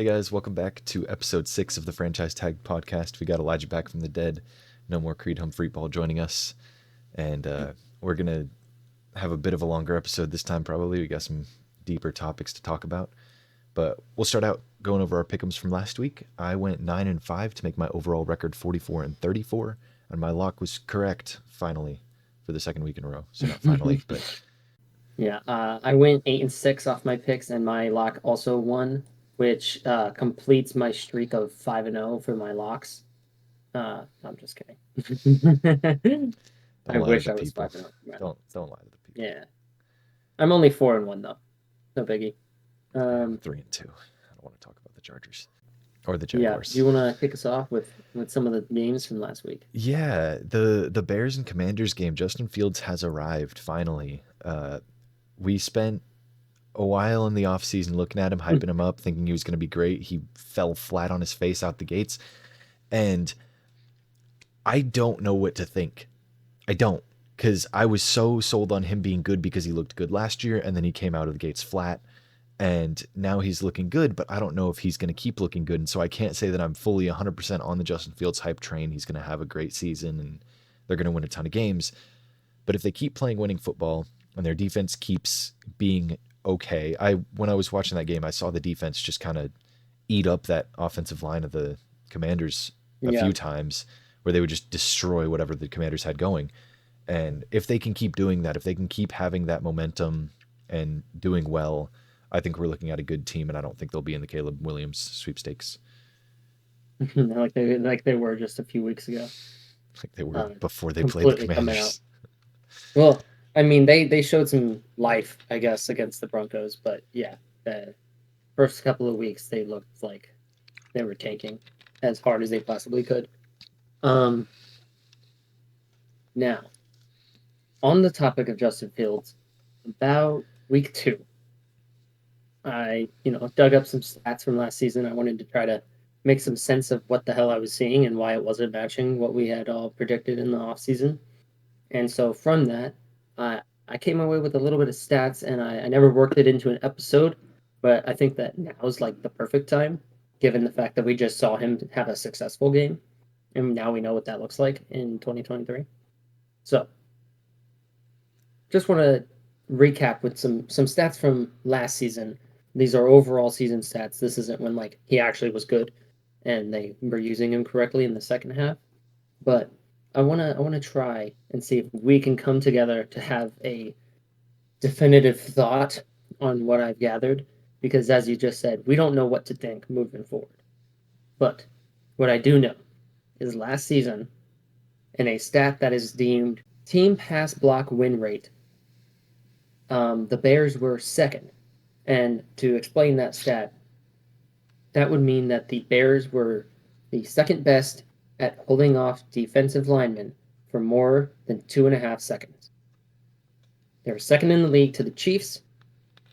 Hey guys, welcome back to episode 6 of the Franchise Tag Podcast. We got Elijah back from the dead. No more Creed Humphrey-Ball joining us. And we're going to have a bit of a longer episode this time probably. We got some deeper topics to talk about. But we'll start out going over our pick'ems from last week. I went 9-5 to make my overall record 44-34. And my lock was correct, finally, for the second week in a row. So not finally, but... Yeah, I went 8-6 off my picks, and my lock also won, which completes my streak of 5-0 for my locks. I'm just kidding. Don't I lie to wish the I was people. 5-0 for my Don't lie to the people. Yeah, I'm only 4-1 though. No biggie. I'm 3-2. I don't want to talk about the Chargers or the Yeah. Jaguars. Do you want to kick us off with some of the games from last week? Yeah, the Bears and Commanders game. Justin Fields has arrived finally. We spent a while in the offseason looking at him, hyping him up, thinking he was going to be great. He fell flat on his face out the gates. And I don't know what to think. I don't. Because I was so sold on him being good because he looked good last year, and then he came out of the gates flat. And now he's looking good, but I don't know if he's going to keep looking good. And so I can't say that I'm fully 100% on the Justin Fields hype train. He's going to have a great season, and they're going to win a ton of games. But if they keep playing winning football and their defense keeps being okay, when I was watching that game, I saw the defense just kind of eat up that offensive line of the Commanders a Yeah. few times, where they would just destroy whatever the Commanders had going. And if they can keep doing that, if they can keep having that momentum and doing well, I think we're looking at a good team, and I don't think they'll be in the Caleb Williams sweepstakes like they were just a few weeks ago. like they were before they played the Completely coming out. Commanders. Well, I mean, they showed some life, I guess, against the Broncos, but yeah, the first couple of weeks they looked like they were tanking as hard as they possibly could. Now, on the topic of Justin Fields, about week 2, I dug up some stats from last season. I wanted to try to make some sense of what the hell I was seeing and why it wasn't matching what we had all predicted in the offseason. And so from that, I came away with a little bit of stats, and I never worked it into an episode, but I think that now is like the perfect time, given the fact that we just saw him have a successful game, and now we know what that looks like in 2023. So, just want to recap with some stats from last season. These are overall season stats. This isn't when like he actually was good, and they were using him correctly in the second half, but I wanna try and see if we can come together to have a definitive thought on what I've gathered, because as you just said, we don't know what to think moving forward. But what I do know is last season, in a stat that is deemed team pass block win rate, the Bears were second. And to explain that stat, that would mean that the Bears were the second best at holding off defensive linemen for more than 2.5 seconds. They were second in the league to the Chiefs.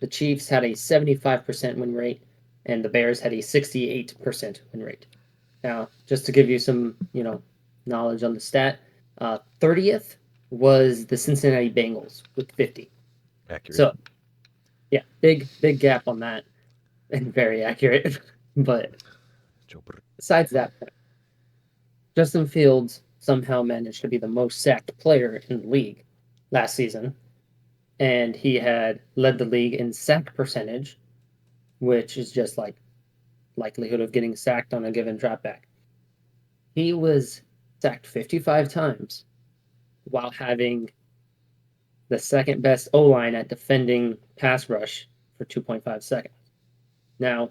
The Chiefs had a 75% win rate, and the Bears had a 68% win rate. Now, just to give you some, knowledge on the stat, 30th was the Cincinnati Bengals with 50. Accurate. So, yeah, big gap on that, and very accurate. But besides that, Justin Fields somehow managed to be the most sacked player in the league last season, and he had led the league in sack percentage, which is just like likelihood of getting sacked on a given dropback. He was sacked 55 times while having the second best O-line at defending pass rush for 2.5 seconds. Now,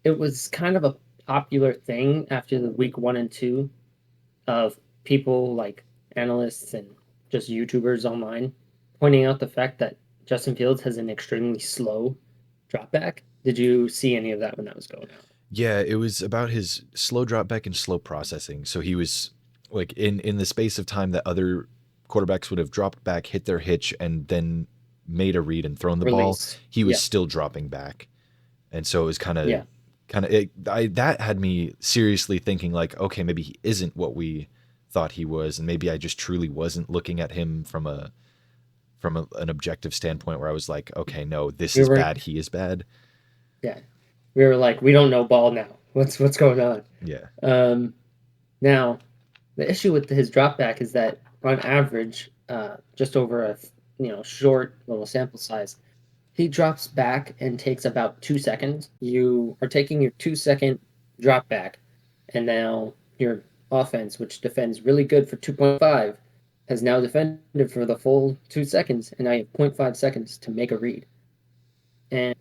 it was kind of a popular thing after the week 1 and 2 of people like analysts and just YouTubers online pointing out the fact that Justin Fields has an extremely slow drop back. Did you see any of that when that was going out? Yeah, it was about his slow drop back and slow processing. So he was like in the space of time that other quarterbacks would have dropped back, hit their hitch, and then made a read and thrown the ball. He was still dropping back, and so it was kind of that had me seriously thinking like, okay, maybe he isn't what we thought he was, and maybe I just truly wasn't looking at him from an objective standpoint where I was like, okay, no, this is bad. He is bad. Yeah. we were like, we don't know ball now. What's going on? Yeah. Now, the issue with his drop back is that on average, just over a short little sample size, he drops back and takes about 2 seconds. You are taking your 2 second drop back, and now your offense, which defends really good for 2.5, has now defended for the full 2 seconds, and now you have 0.5 seconds to make a read. And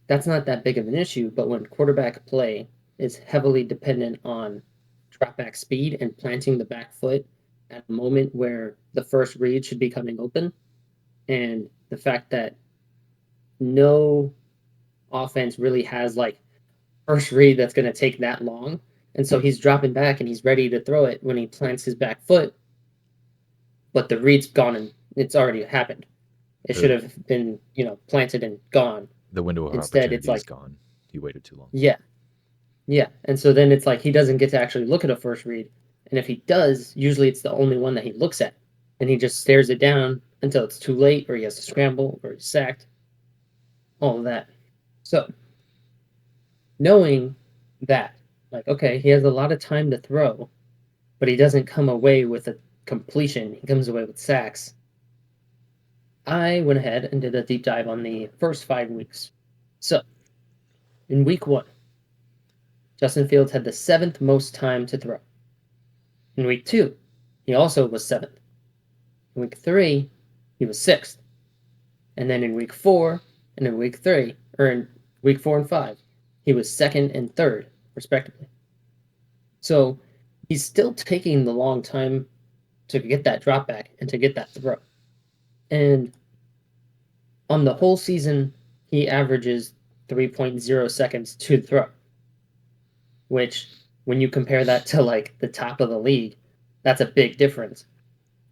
that's not that big of an issue, but when quarterback play is heavily dependent on drop back speed and planting the back foot at a moment where the first read should be coming open, and the fact that no offense really has like first read that's going to take that long. And so he's dropping back and he's ready to throw it when he plants his back foot, but the read's gone and it's already happened. It should have been, planted and gone. The window of Instead, opportunity it's like, is gone. He waited too long. Yeah. Yeah. And so then it's like he doesn't get to actually look at a first read. And if he does, usually it's the only one that he looks at. And he just stares it down until it's too late, or he has to scramble, or he's sacked. All of that. So knowing that, like, okay, he has a lot of time to throw, but he doesn't come away with a completion. He comes away with sacks. I went ahead and did a deep dive on the first 5 weeks. So, in week 1, Justin Fields had the 7th most time to throw. In week 2, he also was 7th. In week 3, he was 6th. And then in week 4, and in week 3, or in week 4 and 5, he was 2nd and 3rd, respectively. So, he's still taking the long time to get that drop back and to get that throw. And on the whole season, he averages 3.0 seconds to throw, which when you compare that to like the top of the league, that's a big difference.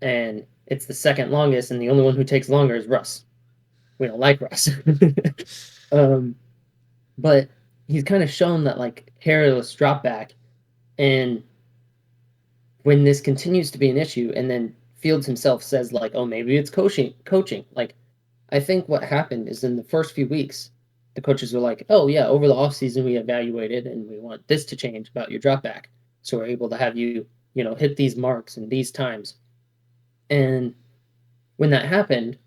And it's the second longest, and the only one who takes longer is Russ. We don't like Russ. But he's kind of shown that like hairless drop back, and when this continues to be an issue, and then Fields himself says like, oh, maybe it's coaching. Like, I think what happened is in the first few weeks, the coaches were like, oh yeah, over the offseason we evaluated and we want this to change about your drop back. So we're able to have you, hit these marks and these times. And when that happened,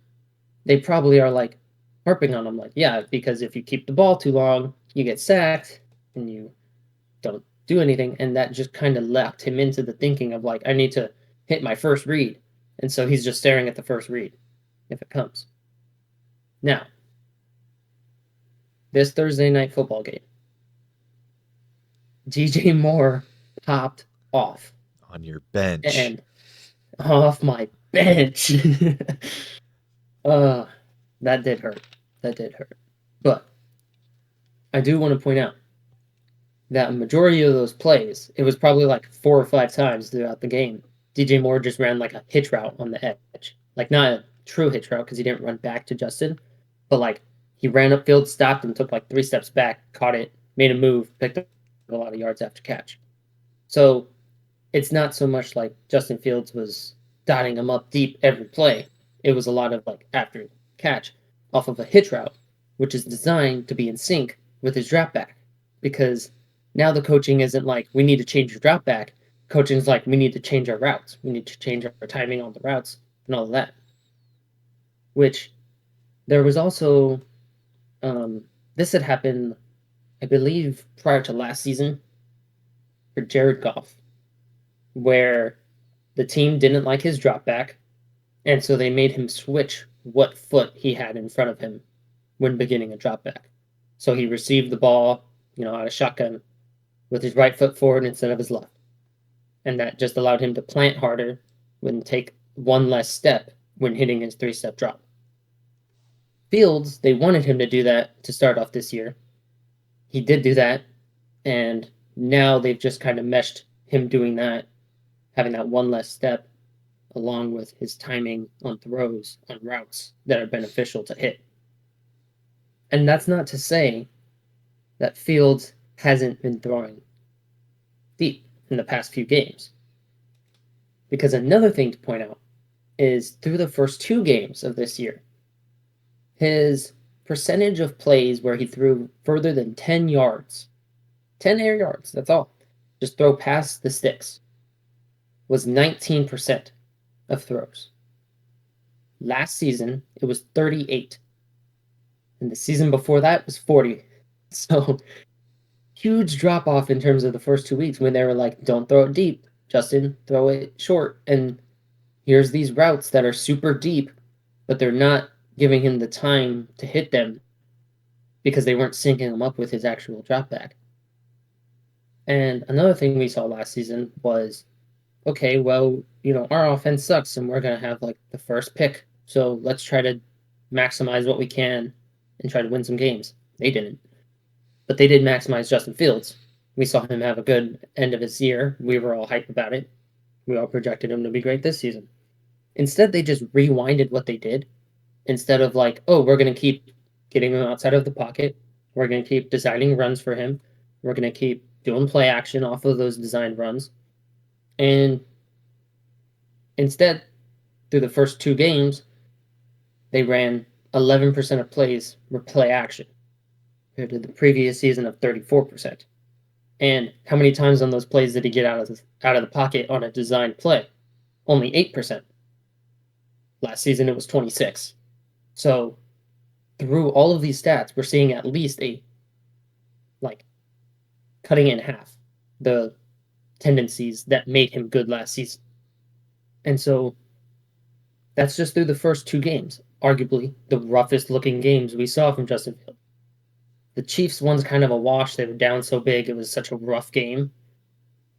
they probably are like harping on him like, yeah, because if you keep the ball too long, you get sacked and you don't do anything. And that just kind of locked him into the thinking of like, I need to hit my first read. And so he's just staring at the first read if it comes. Now, this Thursday night football game, DJ Moore popped off. On your bench. And off my bench. That did hurt. But I do want to point out that a majority of those plays, it was probably like 4 or 5 times throughout the game, DJ Moore just ran like a hitch route on the edge. Like not a true hitch route because he didn't run back to Justin, but like he ran upfield, stopped, and took like 3 steps back, caught it, made a move, picked up a lot of yards after catch. So it's not so much like Justin Fields was dotting him up deep every play. It was a lot of like after catch off of a hitch route, which is designed to be in sync with his drop back. Because now the coaching isn't like, we need to change your drop back. Coaching is like, we need to change our routes. We need to change our timing on the routes and all of that. Which there was also, this had happened, I believe, prior to last season for Jared Goff, where the team didn't like his drop back, and so they made him switch what foot he had in front of him when beginning a drop back. So he received the ball, out of shotgun with his right foot forward instead of his left. And that just allowed him to plant harder and take one less step when hitting his 3-step drop. Fields, they wanted him to do that to start off this year. He did do that, and now they've just kind of meshed him doing that, having that one less step, along with his timing on throws, on routes that are beneficial to hit. And that's not to say that Fields hasn't been throwing deep in the past few games. Because another thing to point out is through the first 2 games of this year, his percentage of plays where he threw further than 10 yards, 10 air yards, that's all, just throw past the sticks, was 19% of throws. Last season, it was 38. And the season before that was 40. So huge drop off in terms of the first 2 weeks when they were like, don't throw it deep, Justin, throw it short. And here's these routes that are super deep, but they're not giving him the time to hit them because they weren't syncing him up with his actual drop back. And another thing we saw last season was, okay, well, our offense sucks and we're going to have like the first pick. So let's try to maximize what we can and try to win some games. They didn't. But they did maximize Justin Fields. We saw him have a good end of his year. We were all hyped about it. We all projected him to be great this season. Instead, they just rewinded what they did. Instead of like, oh, we're going to keep getting him outside of the pocket. We're going to keep designing runs for him. We're going to keep doing play action off of those designed runs. And instead, through the first 2 games, they ran 11% of plays were play action compared to the previous season of 34%. And how many times on those plays did he get out of the pocket on a designed play? Only 8%. Last season it was 26. So through all of these stats, we're seeing at least cutting in half the tendencies that made him good last season. And so that's just through the first 2 games, arguably the roughest looking games we saw from Justin Fields. The Chiefs one's kind of a wash. They were down so big. It was such a rough game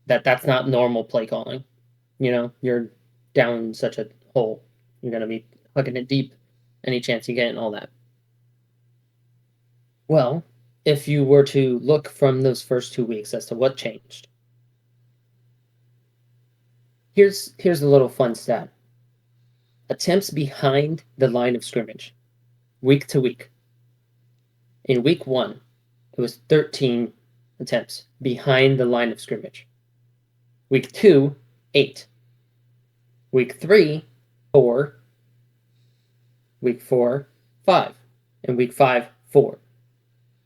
that's not normal play calling. You're down such a hole. You're going to be hugging it deep any chance you get and all that. Well, if you were to look from those first 2 weeks as to what changed, here's a little fun stat. Attempts behind the line of scrimmage, week to week. In week 1, it was 13 attempts behind the line of scrimmage. Week 2, 8. Week 3, 4. Week 4, 5. And week 5, 4.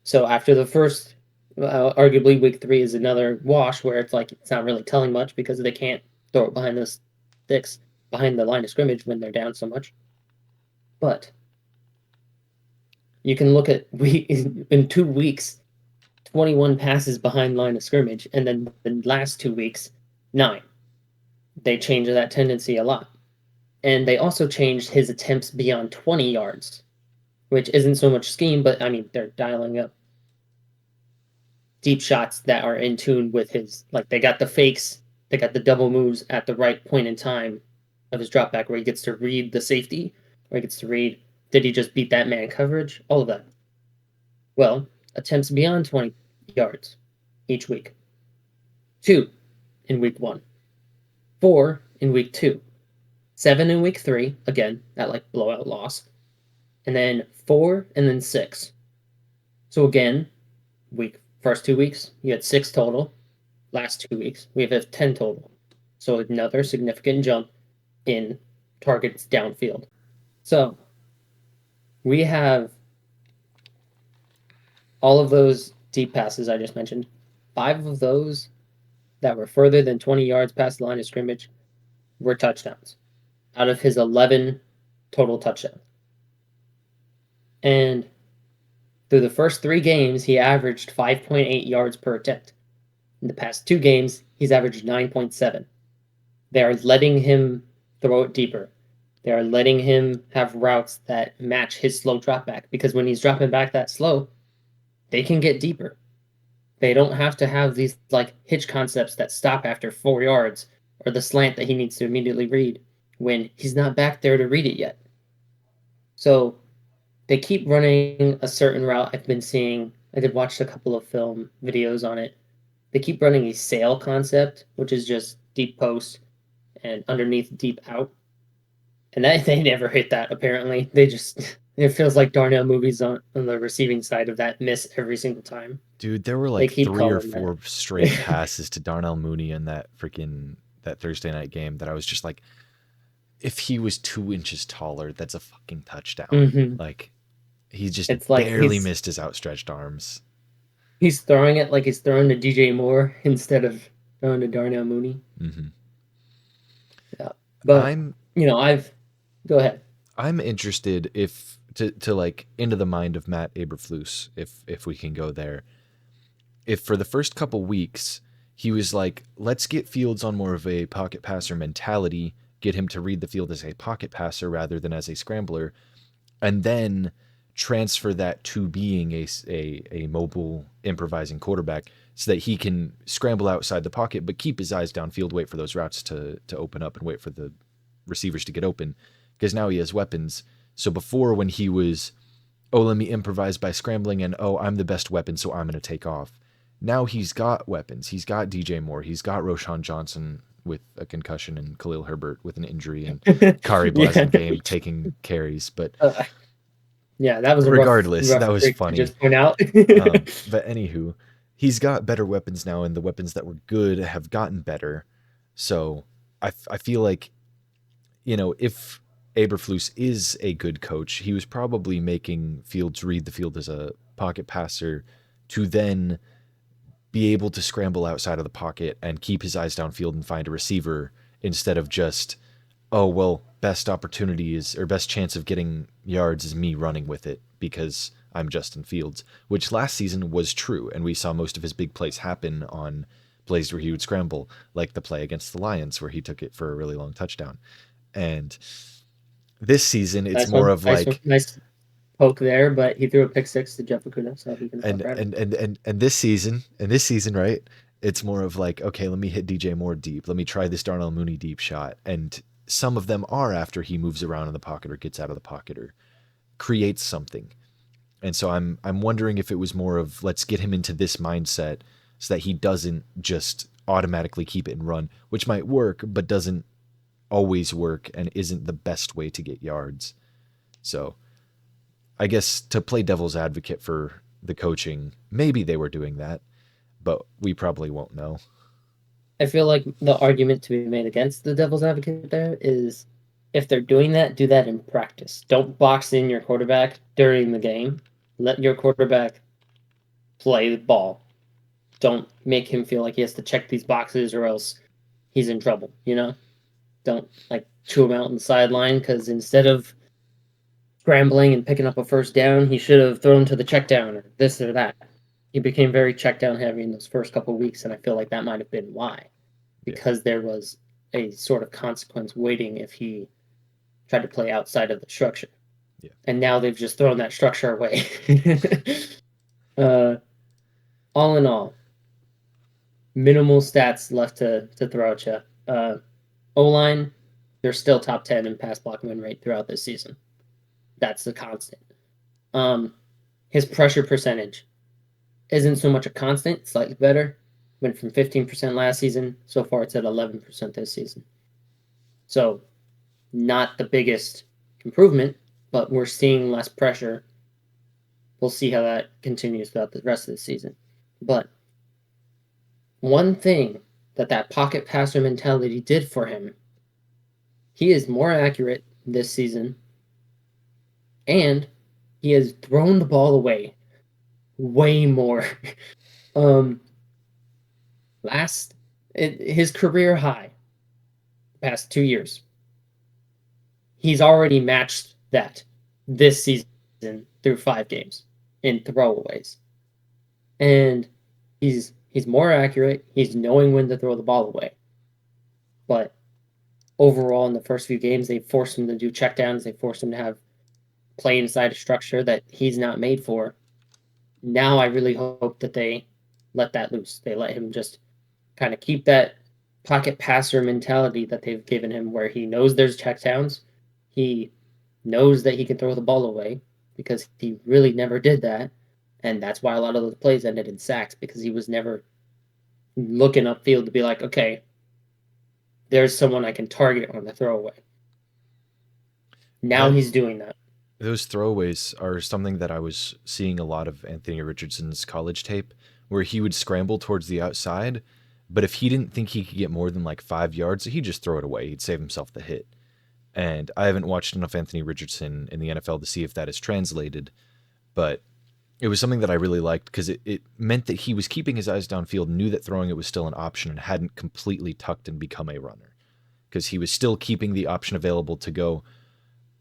So after the first, arguably week 3 is another wash where it's like it's not really telling much because they can't throw it behind the sticks, behind the line of scrimmage when they're down so much. But you can look at in 2 weeks, 21 passes behind line of scrimmage, and then the last 2 weeks, 9. They changed that tendency a lot. And they also changed his attempts beyond 20 yards, which isn't so much scheme, but I mean, they're dialing up deep shots that are in tune with his, like they got the fakes, they got the double moves at the right point in time of his drop back where he gets to read the safety, where he gets to read, did he just beat that man coverage? All of that. Well, attempts beyond 20 yards each week. 2 in week 1. 4 in week 2. 7 in week 3, again, that like blowout loss. And then 4 and then 6. So again, first 2 weeks, you had 6 total. Last 2 weeks, we have 10 total. So another significant jump in targets downfield. So we have all of those deep passes I just mentioned. 5 of those that were further than 20 yards past the line of scrimmage were touchdowns out of his 11 total touchdowns. And through the first 3 games, he averaged 5.8 yards per attempt. In the past 2 games, he's averaged 9.7. They are letting him throw it deeper. They are letting him have routes that match his slow drop back, because when he's dropping back that slow, they can get deeper. They don't have to have these like hitch concepts that stop after 4 yards or the slant that he needs to immediately read when he's not back there to read it yet. So they keep running a certain route I've been seeing. I did watch a couple of film videos on it. They keep running a sail concept, which is just deep post and underneath deep out. And they never hit that, apparently. It feels like Darnell movies on the receiving side of that miss every single time. Dude, there were like 3 or 4 straight passes to Darnell Mooney in that Thursday night game that I was just like, if he was 2 inches taller, that's a fucking touchdown. Mm-hmm. Like, he just It's like barely missed his outstretched arms. he's throwing it like he's throwing to DJ Moore instead of throwing to Darnell Mooney. Mm-hmm. Yeah, but I'm I've go ahead. I'm interested if to like into the mind of Matt Eberflus, if we can go there. If for the first couple weeks he was like, let's get Fields on more of a pocket passer mentality, get him to read the field as a pocket passer rather than as a scrambler, and then transfer that to being a mobile improvising quarterback so that he can scramble outside the pocket but keep his eyes downfield, wait for those routes to open up and wait for the receivers to get open, because now he has weapons. So before, when he was, oh, let me improvise by scrambling, and oh, I'm the best weapon, so I'm going to take off. Now he's got weapons. He's got DJ Moore. He's got Roshan Johnson with a concussion and Khalil Herbert with an injury and Kari Yeah. Blasingame taking carries. But Yeah, that was a regardless, rough that was streak to funny. just point out. But anywho, he's got better weapons now, and the weapons that were good have gotten better. So I feel like, if Eberflus is a good coach, he was probably making Fields read the field as a pocket passer to then be able to scramble outside of the pocket and keep his eyes downfield and find a receiver, instead of just, oh, well, best opportunity is, or best chance of getting yards is me running with it because I'm Justin Fields, which last season was true. And we saw most of his big plays happen on plays where he would scramble, like the play against the Lions where he took it for a really long touchdown. And this season, it's nice more one. of like, Nice poke there, but he threw a pick six to Jeff Okuda, so he can and stop and and and this season, right? It's more of like, okay, let me hit DJ Moore deep. Let me try this Darnell Mooney deep shot. And some of them are after he moves around in the pocket or gets out of the pocket or creates something. And so I'm wondering if it was more of, let's get him into this mindset so that he doesn't just automatically keep it and run, which might work, but doesn't always work and isn't the best way to get yards. So I guess to play devil's advocate for the coaching, maybe they were doing that, but we probably won't know. I feel like the argument to be made against the devil's advocate there is, if they're doing that, do that in practice. Don't box in your quarterback during the game. Let your quarterback play the ball. Don't make him feel like he has to check these boxes or else he's in trouble, Don't like chew him out on the sideline, because instead of scrambling and picking up a first down, he should have thrown to the check down or this or that. He became very check down heavy in those first couple of weeks, and I feel like that might have been why. Because there was a sort of consequence waiting if he tried to play outside of the structure. Yeah. And now they've just thrown that structure away. All in all, minimal stats left to throw at you. O-line, they're still top 10 in pass block win rate throughout this season. That's the constant. His pressure percentage isn't so much a constant, slightly better. Went from 15% last season. So far, it's at 11% this season. So, not the biggest improvement, but we're seeing less pressure. We'll see how that continues throughout the rest of the season. But one thing that pocket passer mentality did for him, he is more accurate this season, and he has thrown the ball away way more. His career high, past 2 years, he's already matched that this season through 5 games in throwaways. And he's more accurate. He's knowing when to throw the ball away. But overall, in the first few games, they forced him to do checkdowns. They forced him to play inside a structure that he's not made for. Now I really hope that they let that loose. They let him just kind of keep that pocket passer mentality that they've given him, where he knows there's checkdowns. He knows that he can throw the ball away, because he really never did that. And that's why a lot of those plays ended in sacks, because he was never looking upfield to be like, okay, there's someone I can target on the throwaway. Now he's doing that. Those throwaways are something that I was seeing a lot of Anthony Richardson's college tape, where he would scramble towards the outside, but if he didn't think he could get more than like 5 yards, he'd just throw it away. He'd save himself the hit. And I haven't watched enough Anthony Richardson in the NFL to see if that is translated, but it was something that I really liked because it meant that he was keeping his eyes downfield, knew that throwing it was still an option, and hadn't completely tucked and become a runner. Because he was still keeping the option available to go,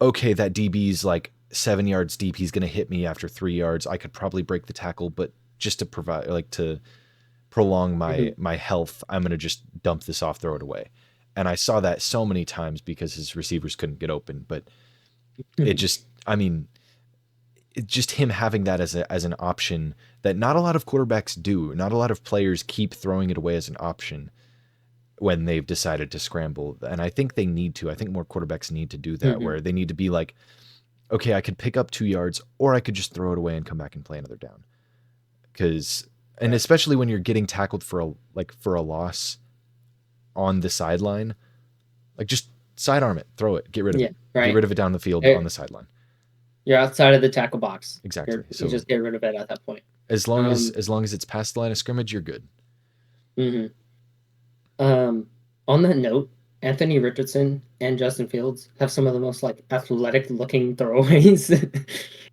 okay, that DB's like 7 yards deep. He's going to hit me after 3 yards. I could probably break the tackle, but just to provide, like, to prolong my health, I'm going to just dump this off, throw it away. And I saw that so many times because his receivers couldn't get open. But it just, I mean, just him having that as an option that not a lot of quarterbacks do. Not a lot of players keep throwing it away as an option when they've decided to scramble. And I think they need to. I think more quarterbacks need to do that, where they need to be like, okay, I could pick up 2 yards, or I could just throw it away and come back and play another down. Because, and especially when you're getting tackled for a loss on the sideline, like, just sidearm it, throw it, get rid of it, get rid of it down the field on the sideline. You're outside of the tackle box. Exactly. So you just get rid of it at that point. As long as it's past the line of scrimmage, you're good. On that note, Anthony Richardson and Justin Fields have some of the most like athletic looking throwaways.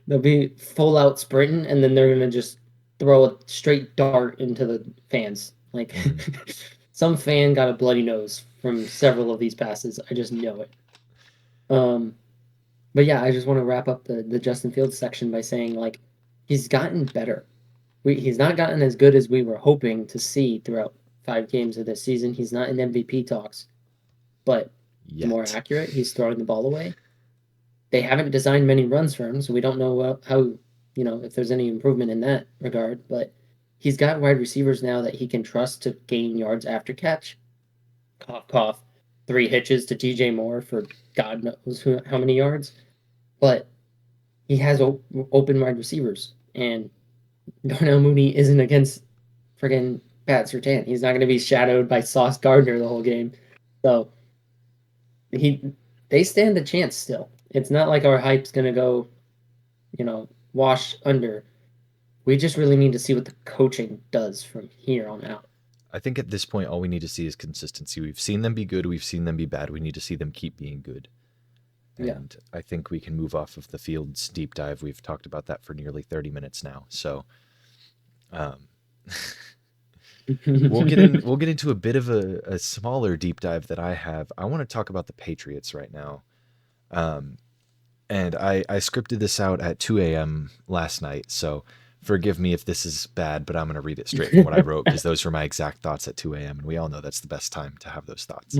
They'll be full out sprinting, and then they're gonna just throw a straight dart into the fans. Like some fan got a bloody nose from several of these passes. I just know it. But yeah, I just want to wrap up the Justin Fields section by saying, like, he's gotten better. He's not gotten as good as we were hoping to see throughout 5 games of this season. He's not in MVP talks, but more accurate. He's throwing the ball away. They haven't designed many runs for him, so we don't know how, if there's any improvement in that regard. But he's got wide receivers now that he can trust to gain yards after catch. Cough, cough. 3 hitches to DJ Moore for God knows how many yards. But he has open wide receivers. And Darnell Mooney isn't against friggin' Pat Surtain. He's not going to be shadowed by Sauce Gardner the whole game. So they stand a chance still. It's not like our hype's going to go, wash under. We just really need to see what the coaching does from here on out. I think at this point, all we need to see is consistency. We've seen them be good. We've seen them be bad. We need to see them keep being good. And I think we can move off of the Fields deep dive. We've talked about that for nearly 30 minutes now. So we'll get into a bit of a smaller deep dive that I have. I want to talk about the Patriots right now. And I scripted this out at 2 a.m. last night. So forgive me if this is bad, but I'm going to read it straight from what I wrote, because those were my exact thoughts at 2 a.m. And we all know that's the best time to have those thoughts.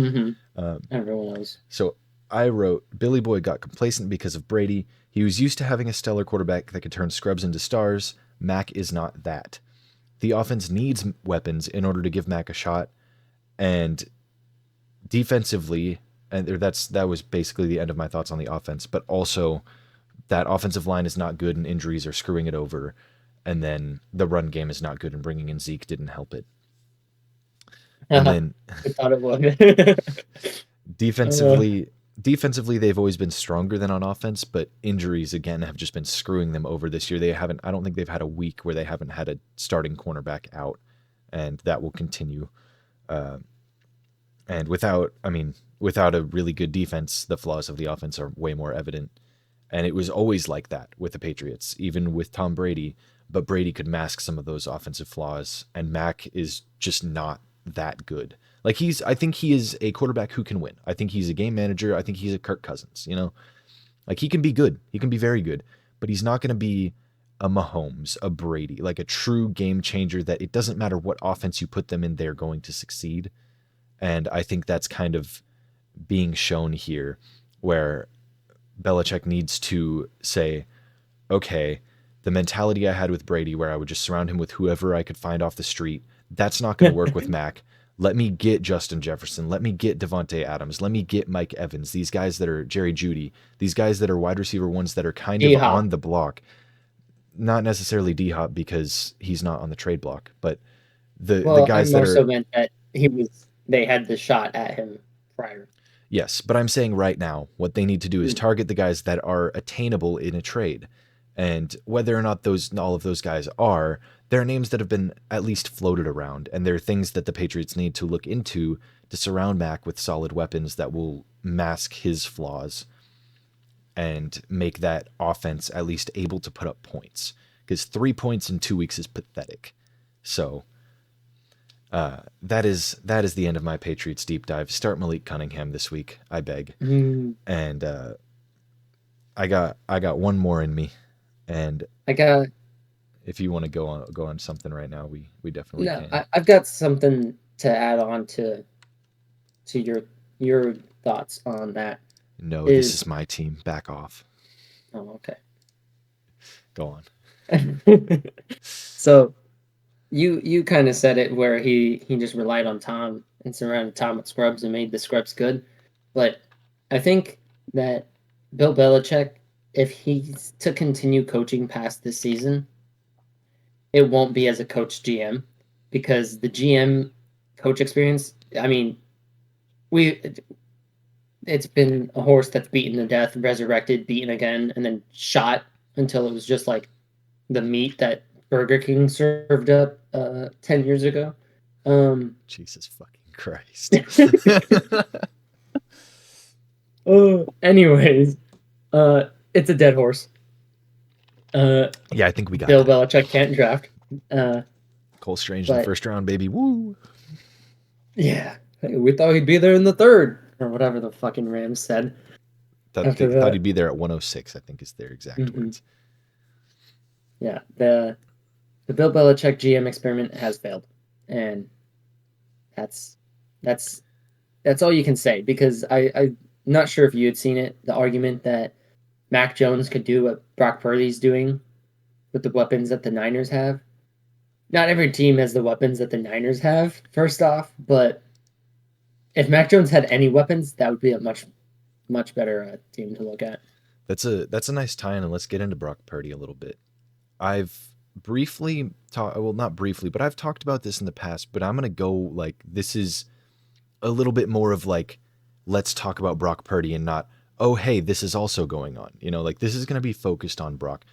Everyone knows. So I wrote, Billy Boy got complacent because of Brady. He was used to having a stellar quarterback that could turn scrubs into stars. Mac is not that. The offense needs weapons in order to give Mac a shot. And defensively, and that was basically the end of my thoughts on the offense, but also that offensive line is not good and injuries are screwing it over. And then the run game is not good, and bringing in Zeke didn't help it. And then I thought it would. Defensively, they've always been stronger than on offense, but injuries again have just been screwing them over this year. I don't think they've had a week where they haven't had a starting cornerback out, and that will continue. And without a really good defense, the flaws of the offense are way more evident. And it was always like that with the Patriots, even with Tom Brady. But Brady could mask some of those offensive flaws, and Mac is just not that good. Like, I think he is a quarterback who can win. I think he's a game manager. I think he's a Kirk Cousins, Like, he can be good. He can be very good. But he's not going to be a Mahomes, a Brady, like a true game changer that it doesn't matter what offense you put them in, they're going to succeed. And I think that's kind of being shown here, where Belichick needs to say, okay, the mentality I had with Brady, where I would just surround him with whoever I could find off the street, that's not going to work with Mac. Let me get Justin Jefferson. Let me get Devontae Adams. Let me get Mike Evans. These guys that are Jerry Jeudy. These guys that are wide receiver ones that are kind of on the block. Not necessarily D-Hop, because he's not on the trade block, but the guys that are... I more so meant that they had the shot at him prior. Yes, but I'm saying right now, what they need to do is target the guys that are attainable in a trade. And whether or not all of those guys are, there are names that have been at least floated around, and there are things that the Patriots need to look into to surround Mac with solid weapons that will mask his flaws. and make that offense at least able to put up points. Because 3 points in 2 weeks is pathetic. So that is the end of my Patriots deep dive. Start Malik Cunningham this week, I beg. And I got one more in me, and if you want to go on something right now, we definitely can. I've got something to add on to your thoughts on that. No, this is my team. Back off. Oh, okay. Go on. So you kind of said it where he just relied on Tom and surrounded Tom with scrubs and made the scrubs good. But I think that Bill Belichick, if he's to continue coaching past this season, it won't be as a coach GM, because the GM coach experience, I mean, it's been a horse that's beaten to death, resurrected, beaten again, and then shot until it was just like the meat that Burger King served up 10 years ago. Jesus fucking Christ. Anyways, it's a dead horse. Yeah, I think we got Bill Belichick can't draft. Cole Strange in the first round, baby. Woo! Yeah, we thought he'd be there in the third, or whatever the fucking Rams said. Thought he'd be there at 106, I think is their exact words. Yeah, the Bill Belichick GM experiment has failed, and that's all you can say, because I'm not sure if you had seen it, the argument that Mac Jones could do what Brock Purdy's doing with the weapons that the Niners have. Not every team has the weapons that the Niners have, first off, but if Mac Jones had any weapons, that would be a much better team to look at. That's a nice tie-in, and let's get into Brock Purdy a little bit. I've briefly not briefly, but I've talked about this in the past, but I'm going to go like, this is a little bit more of like, let's talk about Brock Purdy and not, oh, hey, this is also going on. Like this is going to be focused on Brock.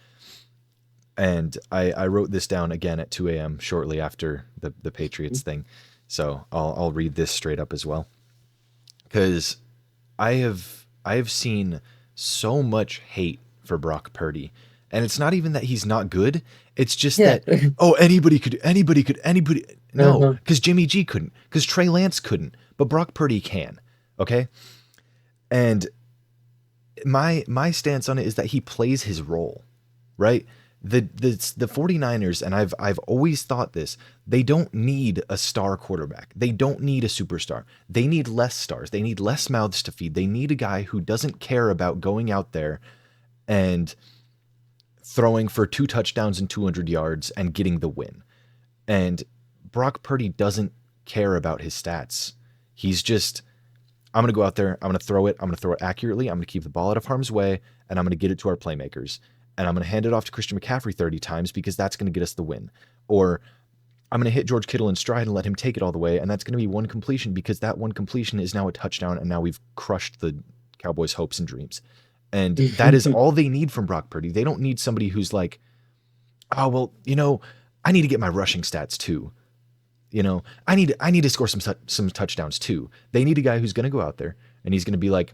And I wrote this down again at 2 a.m. shortly after the Patriots thing. So I'll read this straight up as well. Because I have seen so much hate for Brock Purdy. And it's not even that he's not good. It's just that, oh, anybody could. No, because Jimmy G couldn't. Because Trey Lance couldn't. But Brock Purdy can. Okay? And my stance on it is that he plays his role, right? The 49ers, and I've always thought this, they don't need a star quarterback. They don't need a superstar. They need less stars. They need less mouths to feed. They need a guy who doesn't care about going out there and throwing for 2 touchdowns and 200 yards and getting the win. And Brock Purdy doesn't care about his stats. He's just, I'm going to go out there, I'm going to throw it, I'm going to throw it accurately, I'm going to keep the ball out of harm's way, and I'm going to get it to our playmakers. And I'm going to hand it off to Christian McCaffrey 30 times because that's going to get us the win. Or I'm going to hit George Kittle in stride and let him take it all the way, and that's going to be one completion because that one completion is now a touchdown, and now we've crushed the Cowboys' hopes and dreams. And that is all they need from Brock Purdy. They don't need somebody who's like, oh, well, I need to get my rushing stats too. I need to score some touchdowns too. They need a guy who's going to go out there and he's going to be like,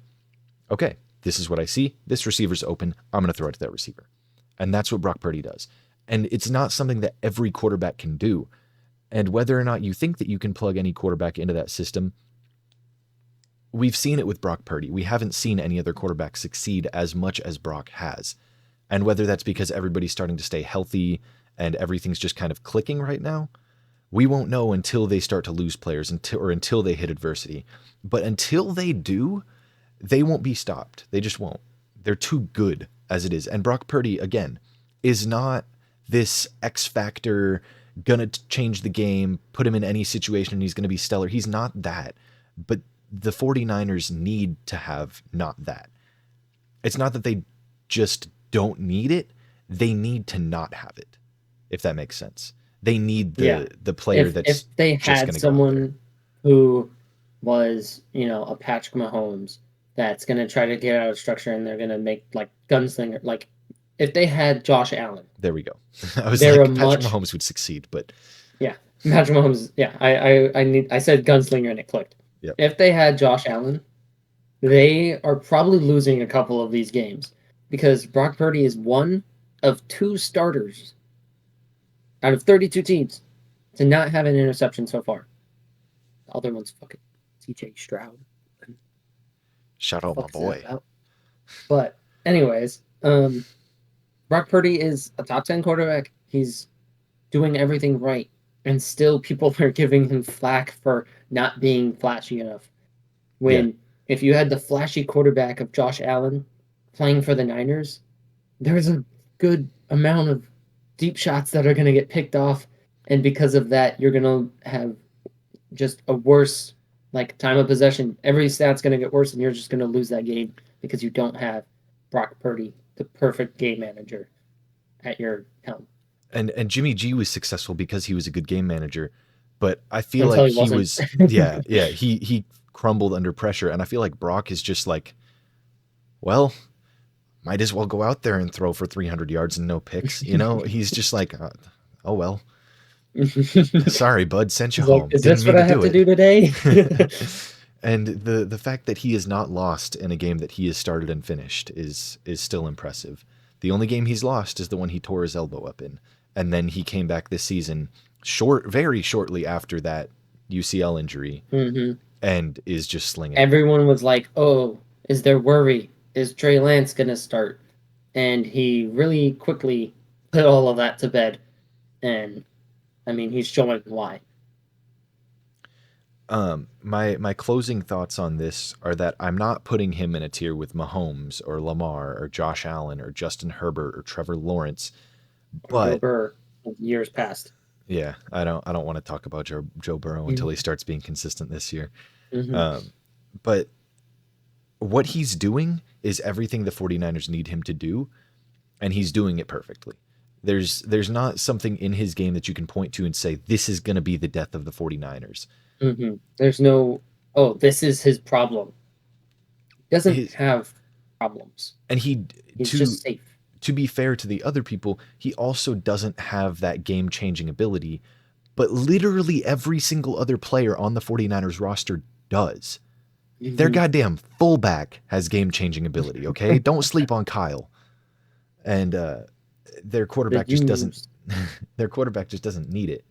okay, this is what I see. This receiver's open. I'm going to throw it to that receiver. And that's what Brock Purdy does. And it's not something that every quarterback can do. And whether or not you think that you can plug any quarterback into that system, we've seen it with Brock Purdy. We haven't seen any other quarterback succeed as much as Brock has. And whether that's because everybody's starting to stay healthy and everything's just kind of clicking right now, we won't know until they start to lose players until they hit adversity. But until they do, they won't be stopped. They just won't. They're too good as it is. And Brock Purdy, again, is not this X factor, gonna change the game, put him in any situation and he's going to be stellar. He's not that. But the 49ers need to have not that. It's not that they just don't need it. They need to not have it, if that makes sense. They need the player if they had someone who was, a Patrick Mahomes that's going to try to get out of structure and they're going to make like gunslinger, like if they had Josh Allen. There we go. I was like, Patrick Mahomes would succeed, but yeah, Patrick Mahomes. Yeah, I said gunslinger and it clicked. Yep. If they had Josh Allen, they are probably losing a couple of these games because Brock Purdy is one of 2 starters out of 32 teams to not have an interception so far. The other one's fucking CJ Stroud. Shout out my Fuck's that boy. about? But anyways, Brock Purdy is a top 10 quarterback. He's doing everything right, and still people are giving him flack for not being flashy enough. When if you had the flashy quarterback of Josh Allen playing for the Niners, there's a good amount of deep shots that are going to get picked off, and because of that, you're going to have just a worse like time of possession. Every stat's going to get worse, and you're just going to lose that game because you don't have Brock Purdy, the perfect game manager, at your helm. And Jimmy G was successful because he was a good game manager, but I feel Until like he he wasn't. was he crumbled under pressure, and I feel like Brock is just like, well, might as well go out there and throw for 300 yards and no picks. He's just like, oh well, sorry, bud, sent you He's like, home. is Didn't this mean what to I have do to do it. today? And the fact that he is not lost in a game that he has started and finished is still impressive. The only game he's lost is the one he tore his elbow up in, and then he came back this season very shortly after that UCL injury, Mm-hmm. and is just slinging it. Everyone was like, oh, is there worry? Is Trey Lance going to start? And he really quickly put all of that to bed. And I mean, he's showing why. My closing thoughts on this are that I'm not putting him in a tier with Mahomes or Lamar or Josh Allen or Justin Herbert or Trevor Lawrence, Or Joe but Burr years past. yeah, I don't want to talk about Joe Burrow until he starts being consistent this year. Mm-hmm. But what he's doing is everything the 49ers need him to do, and he's doing it perfectly. There's not something in his game that you can point to and say this is going to be the death of the 49ers. Mm-hmm. There's no, oh, this is his problem. He doesn't His, have problems. and he He's to just safe. to be fair to the other people, he also doesn't have that game-changing ability, but literally every single other player on the 49ers roster does. Their Mm-hmm. goddamn fullback has game-changing ability, okay? Don't sleep on Kyle. And their The quarterback just doesn't use. their quarterback just doesn't need it.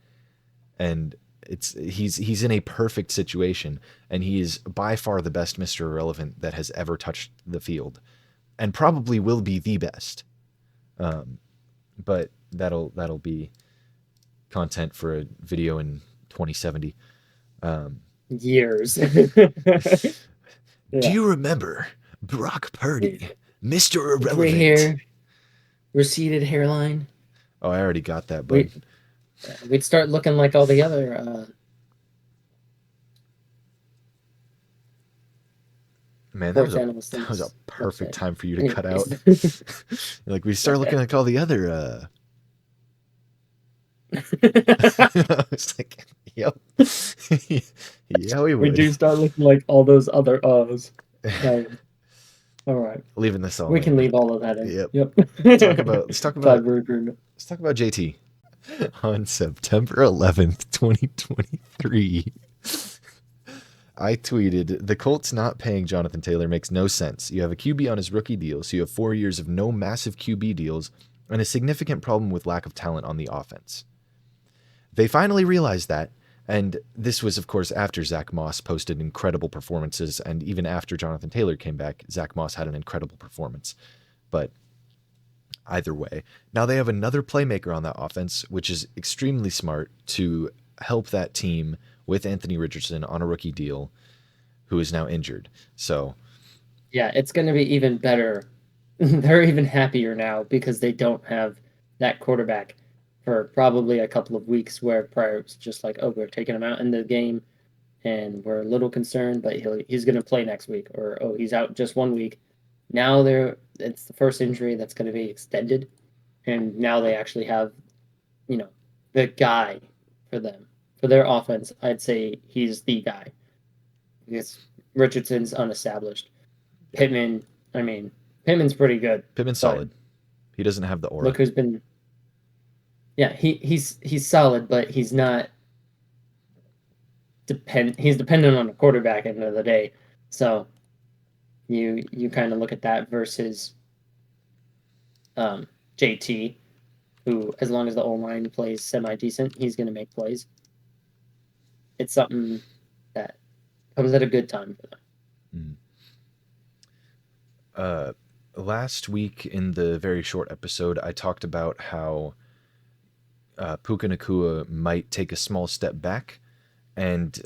And he's in a perfect situation, and he is by far the best Mr. Irrelevant that has ever touched the field, and probably will be the best. But that'll be content for a video in 2070. Years. Do Yeah. you remember Brock Purdy, Mr. Gray Irrelevant? hair, receded hairline. Oh, I already got that, bud. We'd start looking like all the other. Man, Sports that analysts on was a this perfect website. time for you to cut out. Anyways. Like we start looking like all the other. I was like, yep, yeah, we We would. do start looking like all those other O's. All right. Leaving this all We can in. leave all of that in. Yep. Yep. Let's talk about Agreement. JT on September 11th, 2023. I tweeted, the Colts not paying Jonathan Taylor makes no sense. You have a QB on his rookie deal, so you have 4 years of no massive QB deals and a significant problem with lack of talent on the offense. They finally realized that, and this was, of course, after Zach Moss posted incredible performances, and even after Jonathan Taylor came back, Zach Moss had an incredible performance. But either way, now they have another playmaker on that offense, which is extremely smart to help that team with Anthony Richardson on a rookie deal, who is now injured. So yeah, it's going to be even better. They're even happier now because they don't have that quarterback for probably a couple of weeks, where prior it was just like, oh, we're taking him out in the game and we're a little concerned, but he's going to play next week, or oh, he's out just 1 week. Now it's the first injury that's going to be extended, and now they actually have, the guy for them. For their offense, I'd say he's the guy. Because Richardson's unestablished. Pittman's pretty good. Pittman's solid. He doesn't have the aura. Look who's been. Yeah, he's solid, but he's not He's dependent on the quarterback at the end of the day. So you kind of look at that versus JT, who, as long as the O-line plays semi-decent, he's going to make plays. It's something that comes at a good time for them. Last week in the very short episode, I talked about how Puka Nacua might take a small step back, and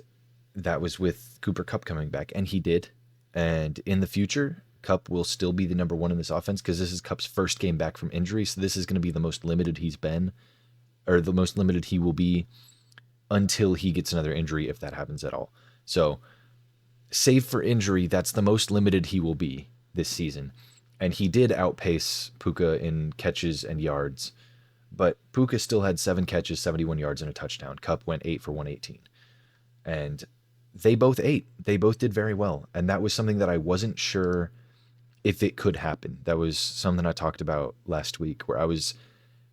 that was with Cooper Kupp coming back, and he did. And in the future, Kupp will still be the number one in this offense because this is Kupp's first game back from injury, so this is going to be the most limited he's been, or the most limited he will be until he gets another injury, if that happens at all. So, save for injury, that's the most limited he will be this season. And he did outpace Puka in catches and yards, but Puka still had 7 catches, 71 yards, and a touchdown. Kupp went 8 for 118. And they both ate. They both did very well. And that was something that I wasn't sure if it could happen. That was something I talked about last week where I was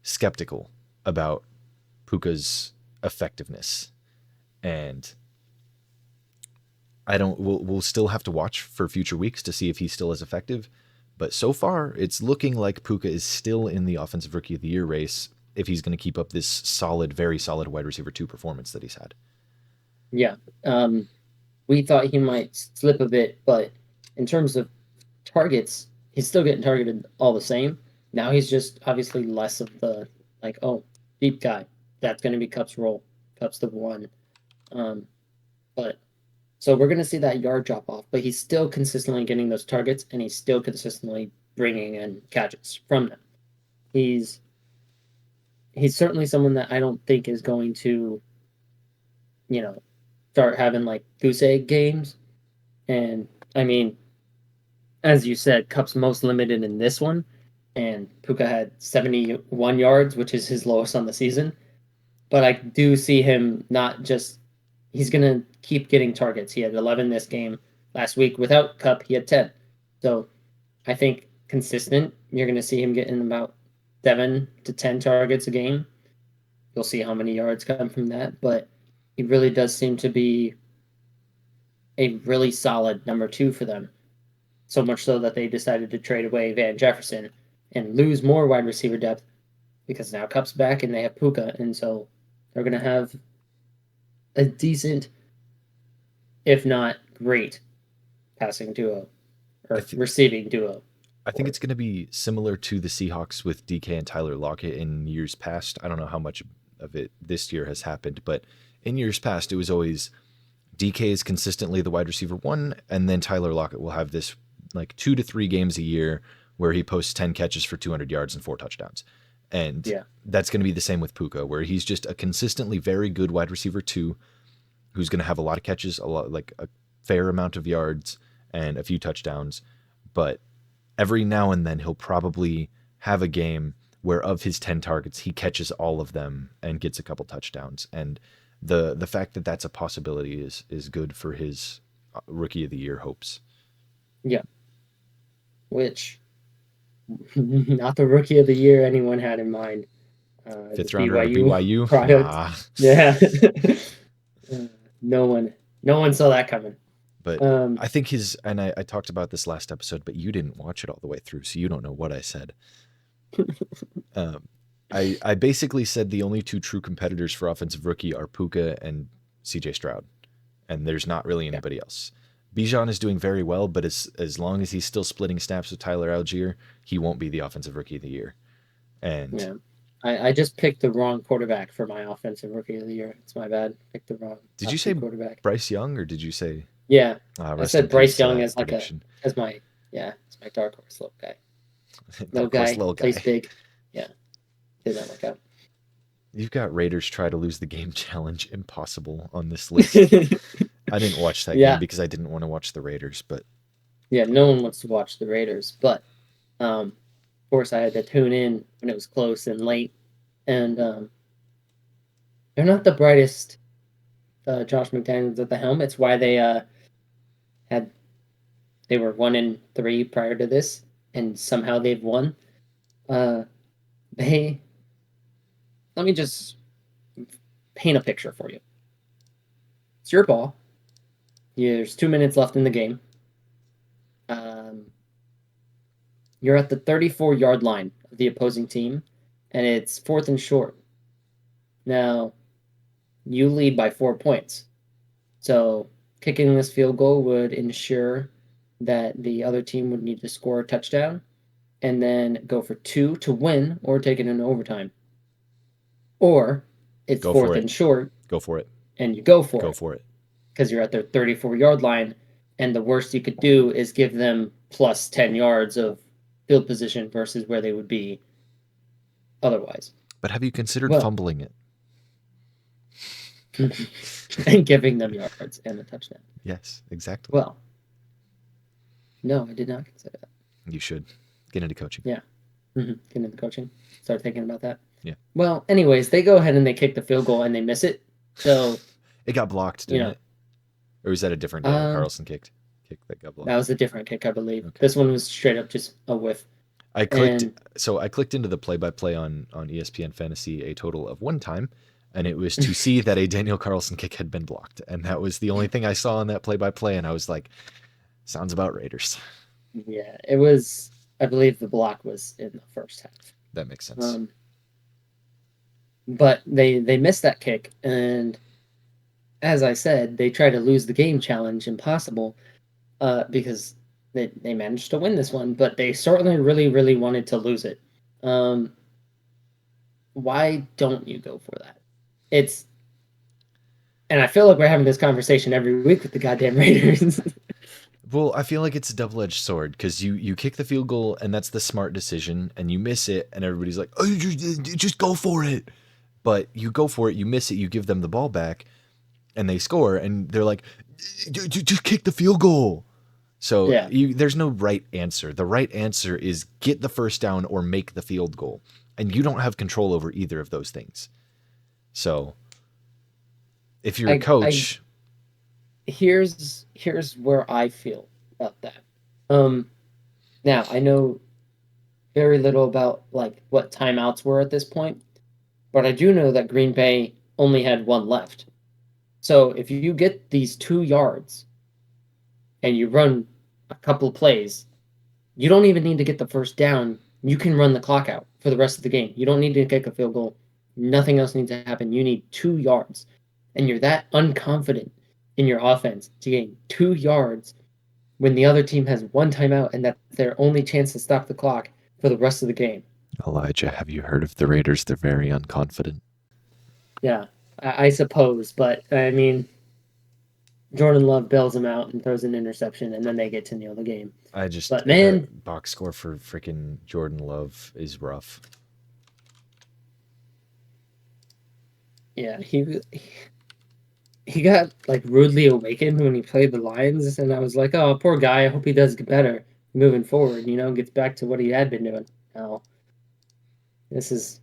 skeptical about Puka's effectiveness. And we'll still have to watch for future weeks to see if he's still as effective. But so far, it's looking like Puka is still in the Offensive Rookie of the Year race if he's going to keep up this solid, very solid wide receiver 2 performance that he's had. Yeah. We thought he might slip a bit, but in terms of targets, he's still getting targeted all the same. Now he's just obviously less of the, deep guy. That's going to be Kupp's role. Kupp's the one. So we're going to see that yard drop off, but he's still consistently getting those targets, and he's still consistently bringing in catches from them. He's certainly someone that I don't think is going to, start having goose egg games. And I mean, as you said, Kupp's most limited in this one, and Puka had 71 yards, which is his lowest on the season. But I do see him not just. He's going to keep getting targets. He had 11 this game. Last week without Kupp, he had 10. So I think consistent, you're going to see him getting about 7 to 10 targets a game. You'll see how many yards come from that. But he really does seem to be a really solid number 2 for them. So much so that they decided to trade away Van Jefferson and lose more wide receiver depth because now Kupp's back and they have Puka. And so they're going to have a decent, if not great, passing duo or receiving duo. I think it's going to be similar to the Seahawks with DK and Tyler Lockett in years past. I don't know how much of it this year has happened, but in years past, it was always DK is consistently the wide receiver 1, and then Tyler Lockett will have this 2 to 3 games a year where he posts 10 catches for 200 yards and 4 touchdowns. And that's going to be the same with Puka, where he's just a consistently very good wide receiver 2 who's going to have a lot of catches, a fair amount of yards and a few touchdowns. But every now and then he'll probably have a game where of his 10 targets, he catches all of them and gets a couple touchdowns. And the fact that that's a possibility is good for his Rookie of the Year hopes. Yeah. Which, not the Rookie of the Year anyone had in mind. Fifth rounder BYU? Nah. Yeah. No one saw that coming. But I think I talked about this last episode, but you didn't watch it all the way through, so you don't know what I said. I basically said the only 2 true competitors for offensive rookie are Puka and CJ Stroud, and there's not really anybody else. Bijan is doing very well, but as long as he's still splitting snaps with Tyler Algier, he won't be the offensive rookie of the year. And I just picked the wrong quarterback for my offensive rookie of the year. It's my bad. Picked the wrong. Did you say quarterback? Bryce Young, or did you say? Yeah, I said Bryce Young as it's my dark horse little guy. Little guy plays big. Yeah, did that work out? You've got Raiders try to lose the game challenge impossible on this list. I didn't watch that game because I didn't want to watch the Raiders, but no one wants to watch the Raiders. But of course, I had to tune in when it was close and late, and they're not the brightest. Josh McDaniels at the helm. It's why they were 1-3 prior to this, and somehow they've won. Let me just paint a picture for you. It's your ball. There's 2 minutes left in the game. You're at the 34-yard line of the opposing team, and it's 4th and short. Now, you lead by 4 points. So kicking this field goal would ensure that the other team would need to score a touchdown and then go for 2 to win or take it into overtime. Or it's Go 4th for it. and short. Go for it. And you go for Go it. for it. Because you're at their 34-yard line, and the worst you could do is give them plus 10 yards of field position versus where they would be otherwise. But have you considered fumbling it? And giving them yards and a touchdown. Yes, exactly. Well, no, I did not consider that. You should get into coaching. Yeah. Get into coaching. Start thinking about that. Yeah. Well, anyways, they go ahead and they kick the field goal and they miss it. So it got blocked, didn't it? Or was that a different Carlson kick that got blocked? That was a different kick, I believe. Okay. This one was straight up just a whiff. I clicked into the play-by-play on ESPN Fantasy a total of 1 time, and it was to see that a Daniel Carlson kick had been blocked, and that was the only thing I saw on that play-by-play, and I was like, sounds about Raiders. Yeah, it was. I believe the block was in the first half. That makes sense. But they missed that kick, and as I said, they try to lose the game challenge impossible because they managed to win this one, but they certainly really, really wanted to lose it. Why don't you go for that? And I feel like we're having this conversation every week with the goddamn Raiders. Well, I feel like it's a double-edged sword because you kick the field goal and that's the smart decision, and you miss it and everybody's like, oh, just go for it. But you go for it, you miss it, you give them the ball back, and they score, and they're like, just kick the field goal. So yeah. There's no right answer. The right answer is get the first down or make the field goal. And you don't have control over either of those things. So if you're a coach... Here's where I feel about that. Now, I know very little about like what timeouts were at this point, but I do know that Green Bay only had 1 left. So if you get these 2 yards and you run a couple of plays, you don't even need to get the first down. You can run the clock out for the rest of the game. You don't need to kick a field goal. Nothing else needs to happen. You need 2 yards. And you're that unconfident in your offense to gain 2 yards when the other team has 1 timeout and that's their only chance to stop the clock for the rest of the game. Elijah, have you heard of the Raiders? They're very unconfident. Yeah, I suppose. But, I mean, Jordan Love bails them out and throws an interception, and then they get to kneel the game. But man, box score for freaking Jordan Love is rough. Yeah, he got like rudely awakened when he played the Lions, and I was like, oh, poor guy. I hope he does get better moving forward. Gets back to what he had been doing. No, this is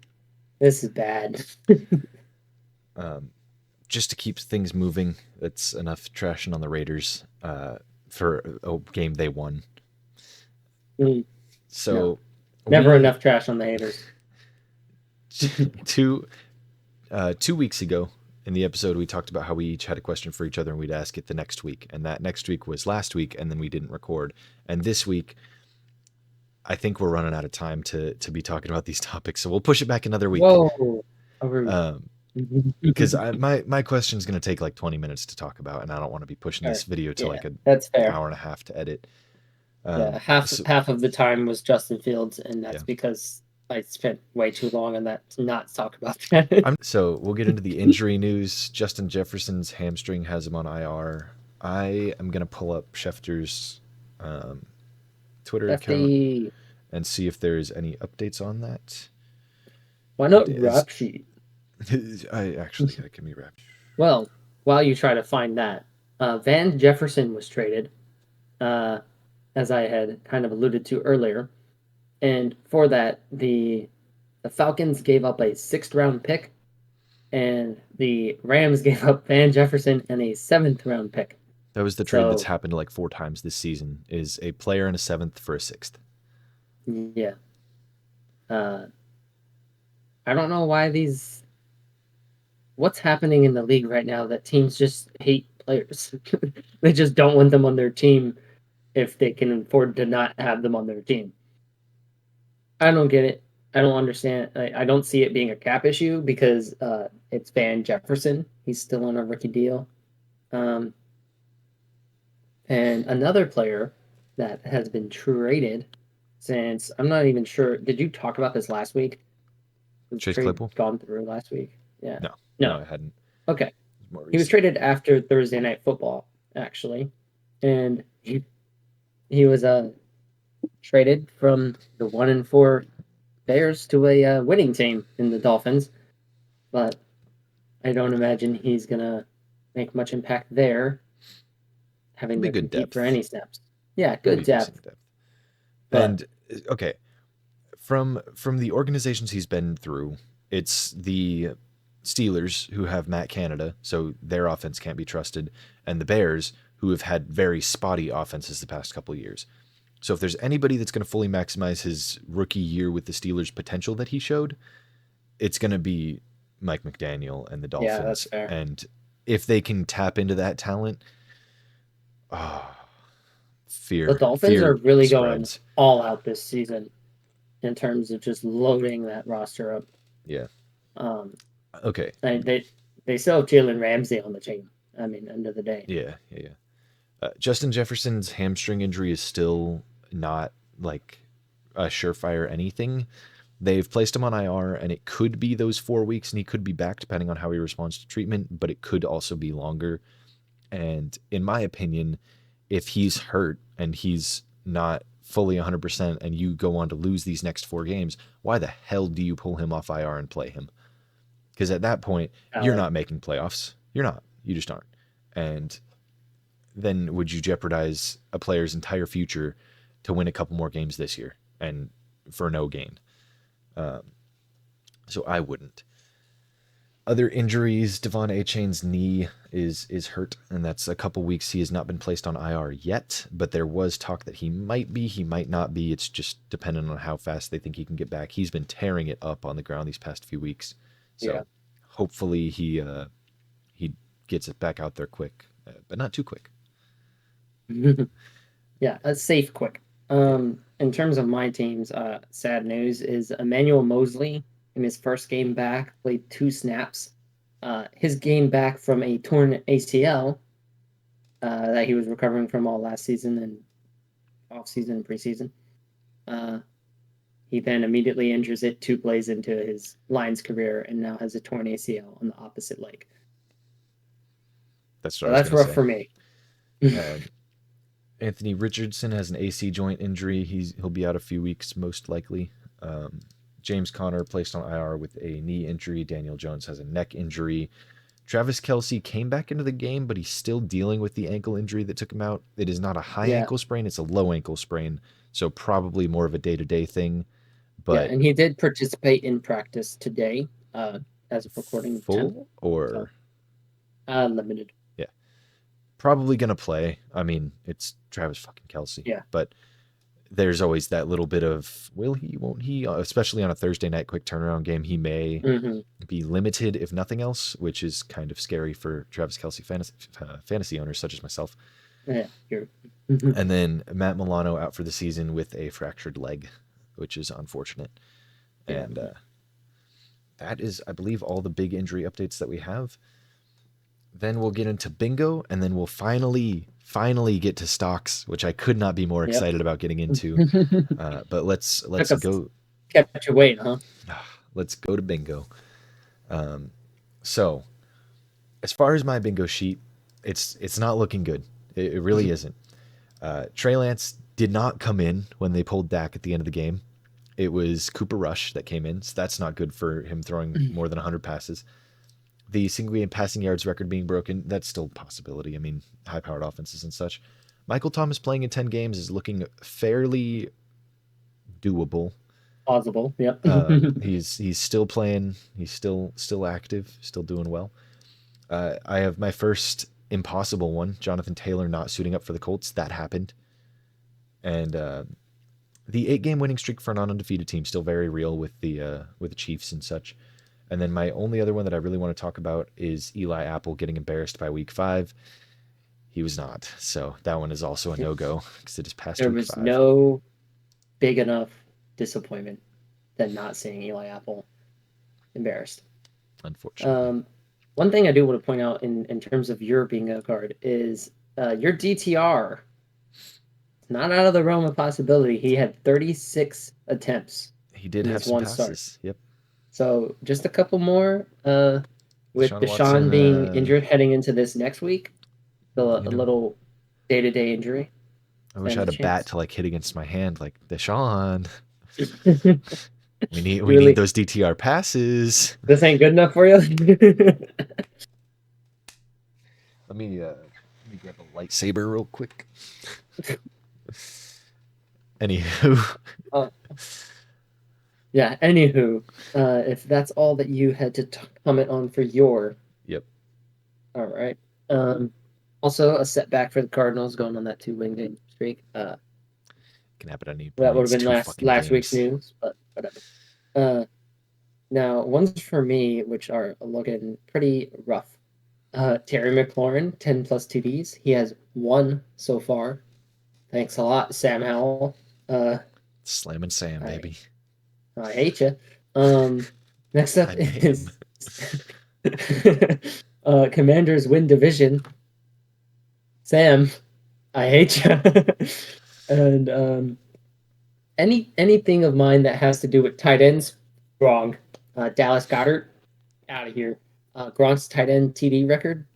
bad. Just to keep things moving, that's enough trashing on the Raiders for a game they won. So never enough trash on the haters. 2 weeks ago in the episode, we talked about how we each had a question for each other and we'd ask it the next week. And that next week was last week, and then we didn't record. And this week, I think we're running out of time to be talking about these topics. So we'll push it back another week. Whoa. Because my question is going to take like 20 minutes to talk about, and I don't want to be pushing this video to like an hour and a half to edit. Half of the time was Justin Fields, and that's because I spent way too long on that to not talk about that. So we'll get into the injury news. Justin Jefferson's hamstring has him on IR. I am going to pull up Schefter's Twitter account and see if there's any updates on that. Why not Rap Sheet? I can be Rap Sheet. Well, while you try to find that, Van Jefferson was traded, as I had kind of alluded to earlier. And for that, the Falcons gave up a 6th-round pick, and the Rams gave up Van Jefferson and a 7th-round pick. That was the trade that's happened like 4 times this season, is a player and a 7th for a 6th. Yeah. I don't know why what's happening in the league right now that teams just hate players. They just don't want them on their team if they can afford to not have them on their team. I don't get it. I don't understand. I don't see it being a cap issue because it's Van Jefferson. He's still on a rookie deal. Um, and another player that has been traded since I'm not even sure. Did you talk about this last week? Was Chase trade Claypool? gone through last week? Yeah. No, no, No. I hadn't. Okay. It's more He was recent. traded after Thursday Night Football, actually, and he was traded from the 1-4 Bears to a winning team in the Dolphins. But I don't imagine he's gonna make much impact there, It'll having be to good compete for depth. any snaps. Yeah, It'll good be decent depth, depth. but And okay, from the organizations he's been through, it's the Steelers who have Matt Canada, so their offense can't be trusted, and the Bears who have had very spotty offenses the past couple of years. So if there's anybody that's going to fully maximize his rookie year with the Steelers' potential that he showed, it's going to be Mike McDaniel and the yeah, that's Dolphins. fair. And if they can tap into that talent, oh, The Dolphins are fear really going spreads. all out this season in terms of just loading that roster up. Yeah. Um, Okay. they still have Jalen Ramsey on the team. I mean, end of the day. Yeah. Justin Jefferson's hamstring injury is still not like a surefire anything. They've placed him on IR, and it could be those 4 weeks, and he could be back depending on how he responds to treatment, but it could also be longer. And in my opinion, if he's hurt and he's not fully 100% and you go on to lose these next 4 games, why the hell do you pull him off IR and play him? Because at that point, you're Valid. not making playoffs. You're not. You just aren't. And then would you jeopardize a player's entire future to win a couple more games this year and for no gain? Um, so I wouldn't. Other injuries, Devon Achane's knee is hurt, and that's a couple weeks. He has not been placed on IR yet, but there was talk that he might be, he might not be. It's just dependent on how fast they think he can get back. He's been tearing it up on the ground these past few weeks, Yeah. so hopefully he gets it back out there quick, but not too quick. Yeah, a safe quick. Yeah, In terms of my team's sad news is Emmanuel Mosley in his first game back played 2 snaps. His game back from a torn ACL that he was recovering from all last season and off season and preseason. Uh, he then immediately injures it 2 plays into his Lions career and now has a torn ACL on the opposite leg. that's what So I was that's gonna rough say. for me. And Anthony Richardson has an AC joint injury. He'll be out a few weeks, most likely. Um, James Conner placed on IR with a knee injury. Daniel Jones has a neck injury. Travis Kelsey came back into the game, but he's still dealing with the ankle injury that took him out. It is not a high Yeah, ankle sprain, it's a low ankle sprain. So probably more of a day to day thing. yeah, But and he did participate in practice today, as of recording 10th. full So or, limited. yeah, probably going to play. I mean, it's Travis fucking Kelsey. Yeah. But there's always that little bit of will he, won't he? Especially on a Thursday night quick turnaround game, he may Hmm. be limited if nothing else, which is kind of scary for Travis Kelsey fantasy owners such as myself. Yeah, you're. And then Matt Milano out for the season with a fractured leg, which is unfortunate. Yeah. And that is, I believe, all the big injury updates that we have. Then we'll get into bingo, and then we'll finally get to stocks, which I could not be more Yep. excited about getting into. But let's Took us go. kept you waiting, huh? Let's go to bingo. Um, so as far as my bingo sheet, it's not looking good. It really isn't. Trey Lance did not come in when they pulled Dak at the end of the game. It was Cooper Rush that came in, so that's not good for him throwing more than 100 passes. The single game passing yards record being broken, that's still a possibility. I mean, high powered offenses and such. Michael Thomas playing in 10 games is looking fairly doable. Plausible. Yep. He's still playing. He's still active. Still doing well. I have my first impossible one. Jonathan Taylor not suiting up for the Colts. That happened, and the 8 game winning streak for a non undefeated team still very real with the Chiefs and such. And then my only other one that I really want to talk about is Eli Apple getting embarrassed by week 5. He was not. So that one is also a no go because it is past There week was 5. no big enough disappointment. than not seeing Eli Apple embarrassed. Unfortunately. One thing I do want to point out in terms of your bingo card is your DTR. Not out of the realm of possibility. He had 36 attempts He did in have his some one start. passes. Yep. So just a couple more with Deshaun Deshaun being Watson, injured heading into this next week. Still a little day-to-day injury. I wish I Stands had a a bat chance. to like hit against my hand, like Deshaun. You We need really, those DTR passes. this ain't good enough for you? Let me grab a lightsaber real quick. Anywho, uh, yeah, anywho, if that's all that you had to comment on for your... yep. All right. Also, a setback for the Cardinals going on that 2-win game streak. Can happen at any That point. would have It's been two last fucking last week's games. news, but whatever. Now ones for me, which are looking pretty rough. Terry McLaurin, 10 plus TDs. He has one so far. Thanks a lot, Sam Howell. Slamming Sam, I baby. I hate you. Next up I ma'am. is Commanders win division. Sam, I hate you. And anything of mine that has to do with tight ends, wrong. Dallas Goddard, out of here. Gronk's tight end TD record,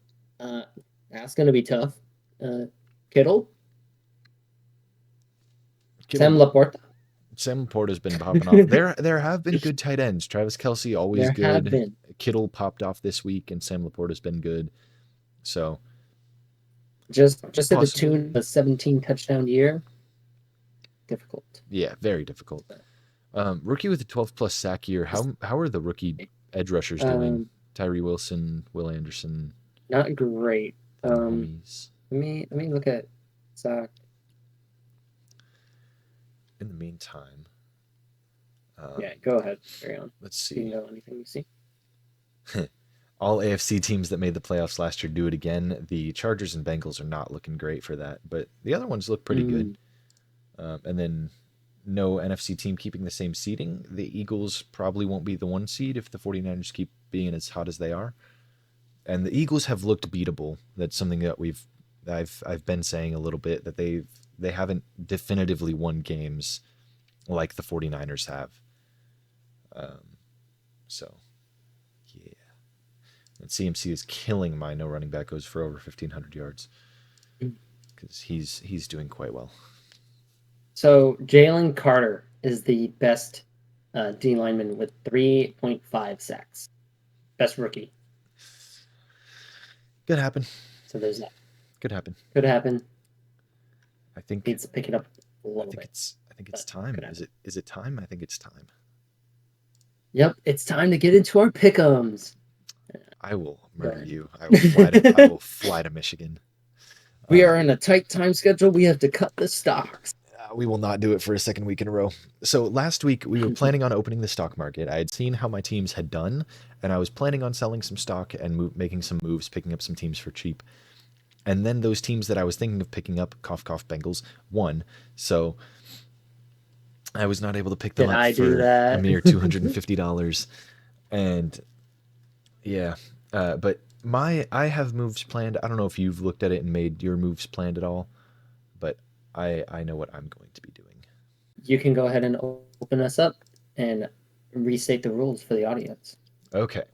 uh, that's gonna be tough. Kittle, Sam Kittle, Laporta. Sam Laporta's been popping off. There have been good tight ends. Travis Kelce always There have good. been Kittle popped off this week, and Sam Laporta's been good. So just to the tune of possibility. a 17 touchdown year. Difficult. Yeah, very difficult. Rookie with a 12 plus sack year. How are the rookie edge rushers doing? Um, Tyree Wilson, Will Anderson, not great. them homies. Let me look at Zach. In the meantime, Yeah, go ahead. Carry on. let's Do you see. know anything you see? All AFC teams that made the playoffs last year do it again. The Chargers and Bengals are not looking great for that, but the other ones look pretty good. Mm, And then no NFC team keeping the same seeding. The Eagles probably won't be the one seed if the 49ers keep being as hot as they are. And the Eagles have looked beatable. That's something that I've been saying a little bit, that they haven't definitively won games like the 49ers have. So yeah. And CMC is killing my no running back goes for over 1,500 yards because he's doing quite well. So Jalen Carter is the best D lineman with 3.5 sacks. Best rookie. Could happen. So there's that. Could happen. Could happen. I think Needs to pick it up a I little think bit. it's time. Could Is it time? I think it's time. Yep, it's time to get into our pick'ems. I will Go murder ahead. you. I will fly to Michigan. We are in a tight time schedule. We have to cut the stocks. We will not do it for a second week in a row. So last week we were planning on opening the stock market. I had seen how my teams had done, and I was planning on selling some stock and making some moves, picking up some teams for cheap. And then those teams that I was thinking of picking up, cough cough Bengals, won. So I was not able to pick them Did up I do for a that? mere $250. And yeah, but I have moves planned. I don't know if you've looked at it and made your moves planned at all, but I know what I'm going to be doing. You can go ahead and open us up and restate the rules for the audience. Okay.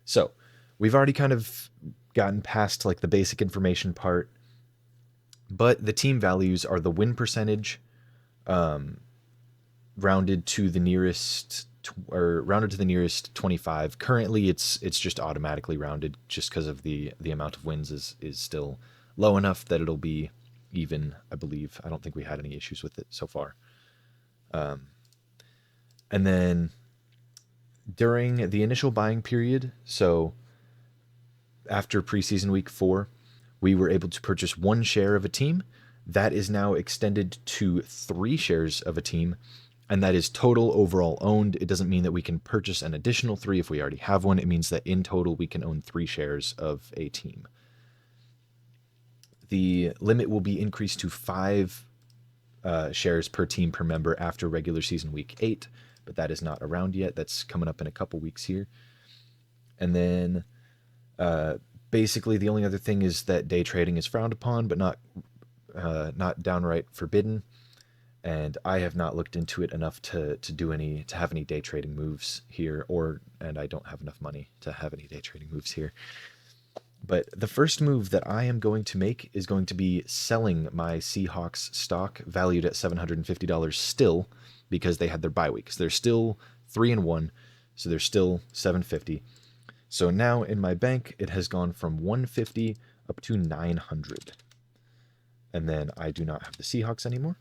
So we've already kind of gotten past like the basic information part, but the team values are the win percentage, rounded to the nearest or rounded to the nearest 25. Currently it's just automatically rounded just because of the amount of wins is still low enough that it'll be even, I believe. I don't think we had any issues with it so far. And then during the initial buying period, so after preseason week 4, we were able to purchase 1 share of a team. That is now extended to 3 shares of a team, and that is total overall owned. It doesn't mean that we can purchase an additional 3 if we already have one. It means that in total we can own 3 shares of a team. The limit will be increased to 5 shares per team per member after regular season week 8. but that is not around yet. That's coming up in a couple weeks here. And then uh, basically the only other thing is that day trading is frowned upon, but not downright forbidden. And I have not looked into it enough to have any day trading moves here, and I don't have enough money to have any day trading moves here. But the first move that I am going to make is going to be selling my Seahawks stock valued at $750 still, because they had their bye weeks. They're still 3-1, so they're still 750. So now in my bank, it has gone from 150 up to 900. And then I do not have the Seahawks anymore.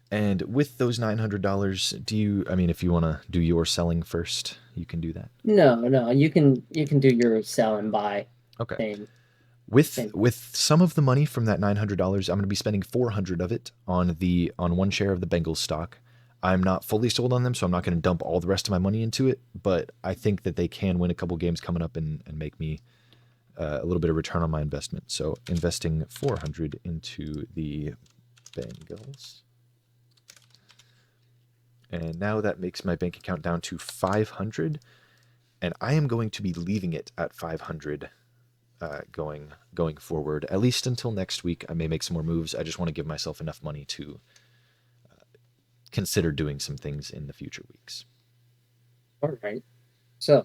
And with those $900, if you want to do your selling first, you can do that. No, you can do your sell and buy. Okay. Same. With some of the money from that $900, I'm going to be spending 400 of it on one share of the Bengals stock. I'm not fully sold on them, so I'm not going to dump all the rest of my money into it, but I think that they can win a couple games coming up and make me a little bit of return on my investment. So investing 400 into the Bengals. And now that makes my bank account down to 500, and I am going to be leaving it at 500 going forward, at least until next week. I may make some more moves. I just want to give myself enough money to consider doing some things in the future weeks. All right. So,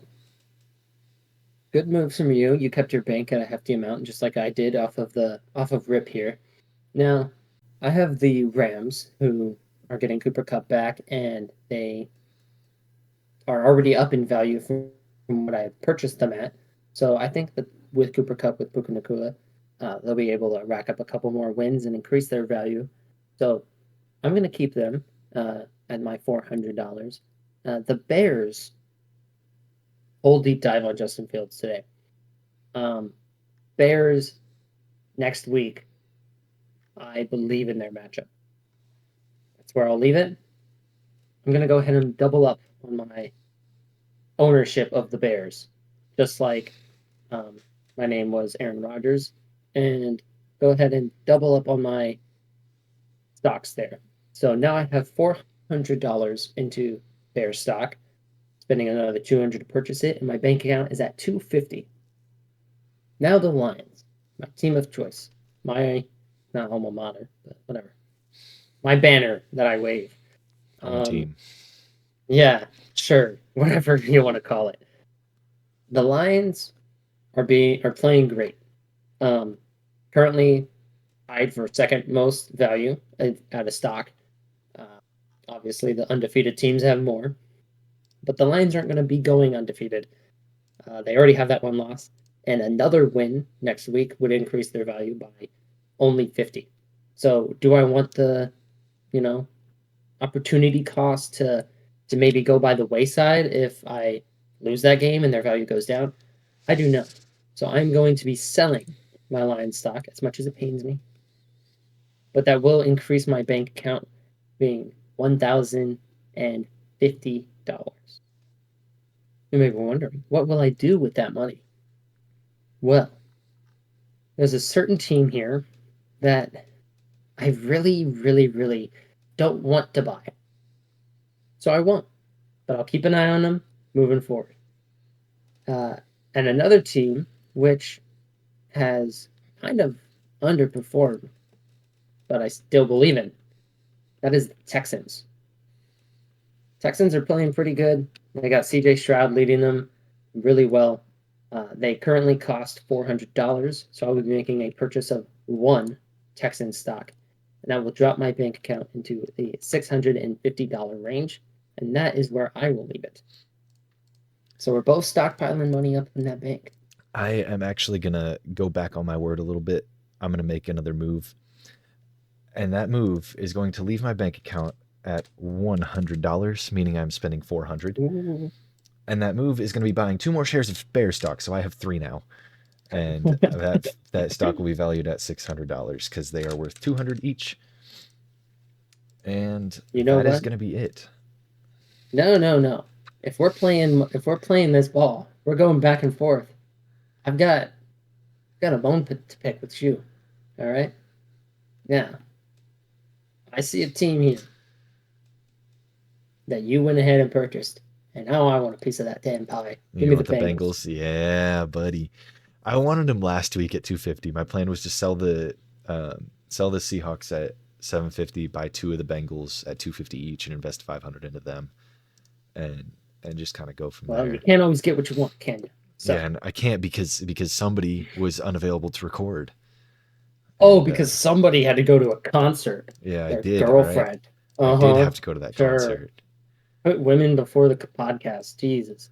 good moves from you. You kept your bank at a hefty amount, just like I did off of Rip here. Now, I have the Rams, who are getting Cooper Kupp back, and they are already up in value from what I purchased them at. So I think that with Cooper Kupp, with Puka Nacua, they'll be able to rack up a couple more wins and increase their value. So I'm going to keep them at my $400. The Bears, whole deep dive on Justin Fields today. Bears next week, I believe in their matchup. That's where I'll leave it. I'm going to go ahead and double up on my ownership of the Bears, just like my name was Aaron Rodgers, and go ahead and double up on my stocks there. So now I have $400 into Bears stock, spending another $200 to purchase it, and my bank account is at $250. Now the Lions, my team of choice, my not alma mater, but whatever, my banner that I wave. Team. Yeah, sure, whatever you want to call it. The Lions are playing great. Currently tied for second most value out of stock. Obviously, the undefeated teams have more, but the Lions aren't going to be going undefeated. They already have that one loss, and another win next week would increase their value by only 50. So, do I want the, opportunity cost to maybe go by the wayside if I lose that game and their value goes down? I do not. So I'm going to be selling my Lions stock, as much as it pains me. But that will increase my bank account being $1,050. You may be wondering, what will I do with that money? Well, there's a certain team here that I really, really, really don't want to buy. So I won't, but I'll keep an eye on them moving forward. And another team which has kind of underperformed, but I still believe in, that is the Texans. Texans are playing pretty good. They got CJ Stroud leading them really well. They currently cost $400, so I'll be making a purchase of one Texan stock, and that will drop my bank account into the $650 range, and that is where I will leave it. So we're both stockpiling money up in that bank. I am actually going to go back on my word a little bit. I'm going to make another move. And that move is going to leave my bank account at $100, meaning I'm spending $400. Ooh. And that move is going to be buying 2 more shares of Bear stock, so I have 3 now. And that stock will be valued at $600 because they are worth $200 each. And that is going to be it. No. If we're playing this ball, we're going back and forth. I've got a bone to pick with you. All right? Yeah. I see a team here that you went ahead and purchased, and now I want a piece of that damn pie. Give You me the want the Bengals. Bengals? Yeah, buddy. I wanted them last week at 250. My plan was to sell the Seahawks at 750, buy two of the Bengals at 250 each, and invest 500 into them, and just kind of go from Well, you there. can't always get what you want, can you? Yeah, So, and I can't because somebody was unavailable to record, oh, and because somebody had to go to a concert. yeah, I Their did. All right, girlfriend. I Uh did huh. have to go to that Sure. concert. Put women before the podcast. Jesus,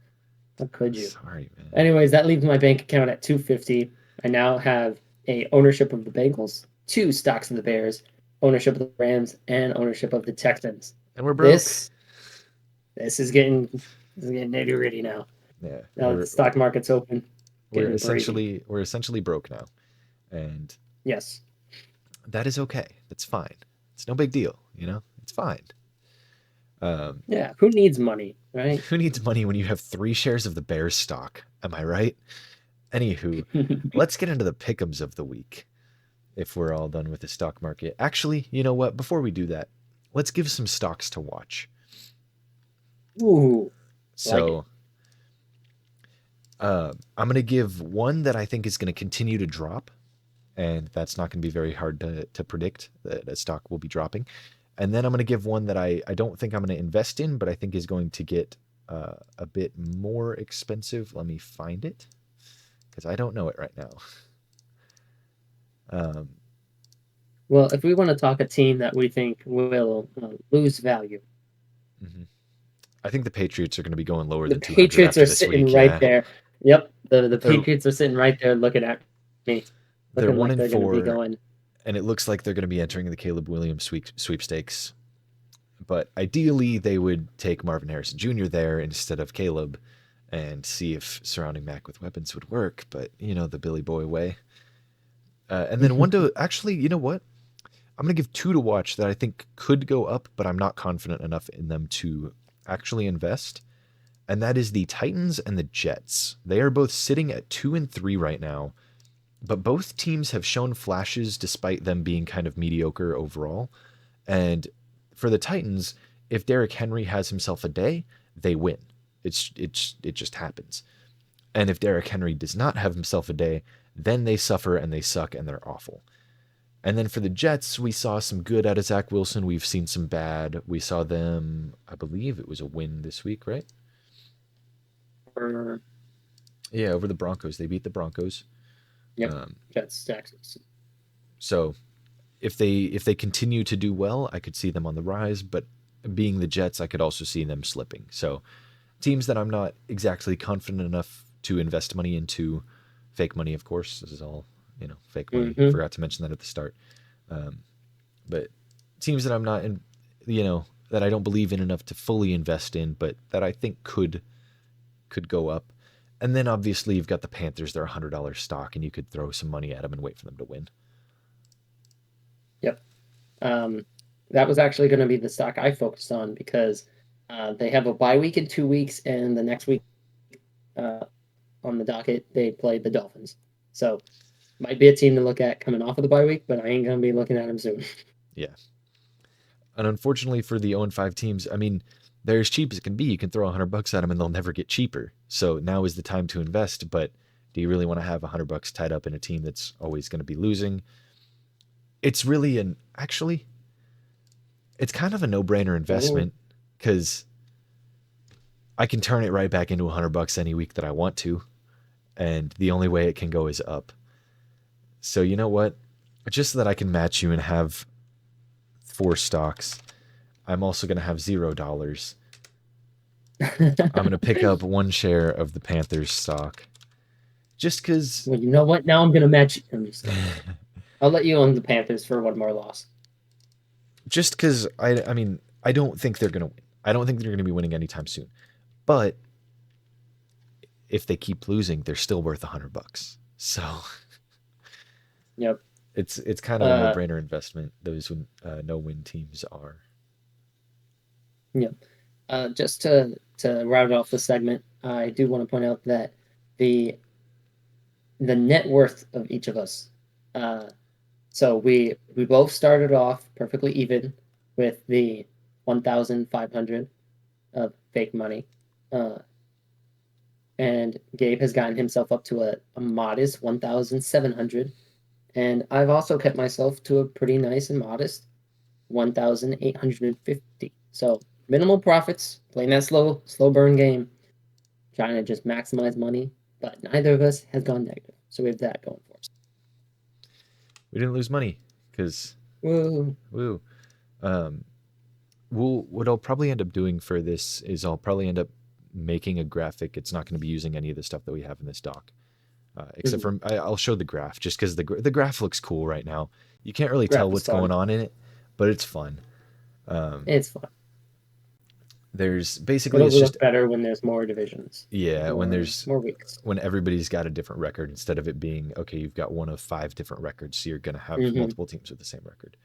how could you? Sorry, man. Anyways, that leaves my bank account at 250. I now have a ownership of the Bengals, two stocks of the Bears, ownership of the Rams, and ownership of the Texans. And we're broke. This this is getting nitty gritty now. Yeah, Now that the stock market's open, getting crazy. we're essentially broke now, and Yes. that is okay. That's fine. It's no big deal. You know, it's fine. Um, Yeah. Who needs money, right? who needs money when you have 3 shares of the Bears stock? Am I right? Anywho, let's get into the pick'ems of the week. If we're all done with the stock market, actually, you know what? Before we do that, let's give some stocks to watch. Ooh, like it. So, I'm gonna give one that I think is gonna continue to drop, and that's not going to be very hard to predict that a stock will be dropping. And then I'm going to give one that I don't think I'm going to invest in, but I think is going to get a bit more expensive. Let me find it because I don't know it right now. Um, Well, if we want to talk a team that we think will lose value, mhm. I think the Patriots are going to be going lower the than 200 Patriots after are this sitting week. right Yeah, there. Yep, the they're Patriots are sitting right there looking at me, they're looking one like and they're going to be four, going. and it looks like they're going to be entering the Caleb Williams sweepstakes. But ideally, they would take Marvin Harrison Jr. there instead of Caleb and see if surrounding Mac with weapons would work. But, you know, the Billy Boy way. And then one to actually, you know what? I'm going to give two to watch that I think could go up, but I'm not confident enough in them to actually invest. And that is the Titans and the Jets. They are both sitting at 2 and 3 right now, but both teams have shown flashes despite them being kind of mediocre overall. And for the Titans, if Derrick Henry has himself a day, they win. It just happens. And if Derrick Henry does not have himself a day, then they suffer and they suck and they're awful. And then for the Jets, we saw some good out of Zach Wilson. We've seen some bad. We saw them, I believe it was a win this week, right? Or, Yeah, over the Broncos. They beat the Broncos. yep, Um, Jets, Texans. so if they continue to do well, I could see them on the rise. But being the Jets, I could also see them slipping. So teams that I'm not exactly confident enough to invest money into. Fake money, of course. This is all, fake money. Mm-hmm. Forgot to mention that at the start. Um, but teams that I'm not in, that I don't believe in enough to fully invest in, but that I think could go up. And then obviously you've got the Panthers. They're $100 stock, and you could throw some money at them and wait for them to win. Yep. Um, that was actually going to be the stock I focused on because they have a bye week in 2 weeks, and the next week uh, on the docket they play the Dolphins. So might be a team to look at coming off of the bye week, but I ain't going to be looking at them soon. Yeah. And unfortunately for the 0-5 teams, I mean, they're as cheap as it can be. You can throw $100 at them and they'll never get cheaper. So now is the time to invest. But do you really want to have $100 tied up in a team that's always going to be losing? It's really actually, it's kind of a no-brainer Oh, investment because I can turn it right back into $100 any week that I want to. And the only way it can go is up. So you know what? Just so that I can match you and have 4 stocks, I'm also going to have $0. I'm going to pick up 1 share of the Panthers stock. Just because. well, you know what? Now I'm going to match. I'm just kidding. I'll let you own the Panthers for one more loss. Just because I mean, I don't think they're going to win. I don't think they're going to be winning anytime soon. But if they keep losing, they're still worth $100. So Yep. it's kind of a Uh, no-brainer investment. Those no-win teams are. yep. Just to round off the segment, I do want to point out that the the net worth of each of us. Uh, so we both started off perfectly even with the 1,500. of fake money. Uh, and Gabe has gotten himself up to a modest 1,700. And I've also kept myself to a pretty nice and modest 1,850. So minimal profits, playing that slow burn game, trying to just maximize money. But neither of us has gone negative. So we have that going for us. We didn't lose money because Woo. woo. Um, what I'll probably end up doing for this is I'll probably end up making a graphic. It's not going to be using any of the stuff that we have in this doc, except for I'll show the graph just because the graph looks cool right now. You can't really tell Graph is what's going fun. on in it, but it's fun. It's fun. There's basically It'll it's just look better when there's more divisions, yeah more weeks. when everybody's got a different record instead of it being okay you've got one of 5 different records so you're going to have Mm-hmm. multiple teams with the same record.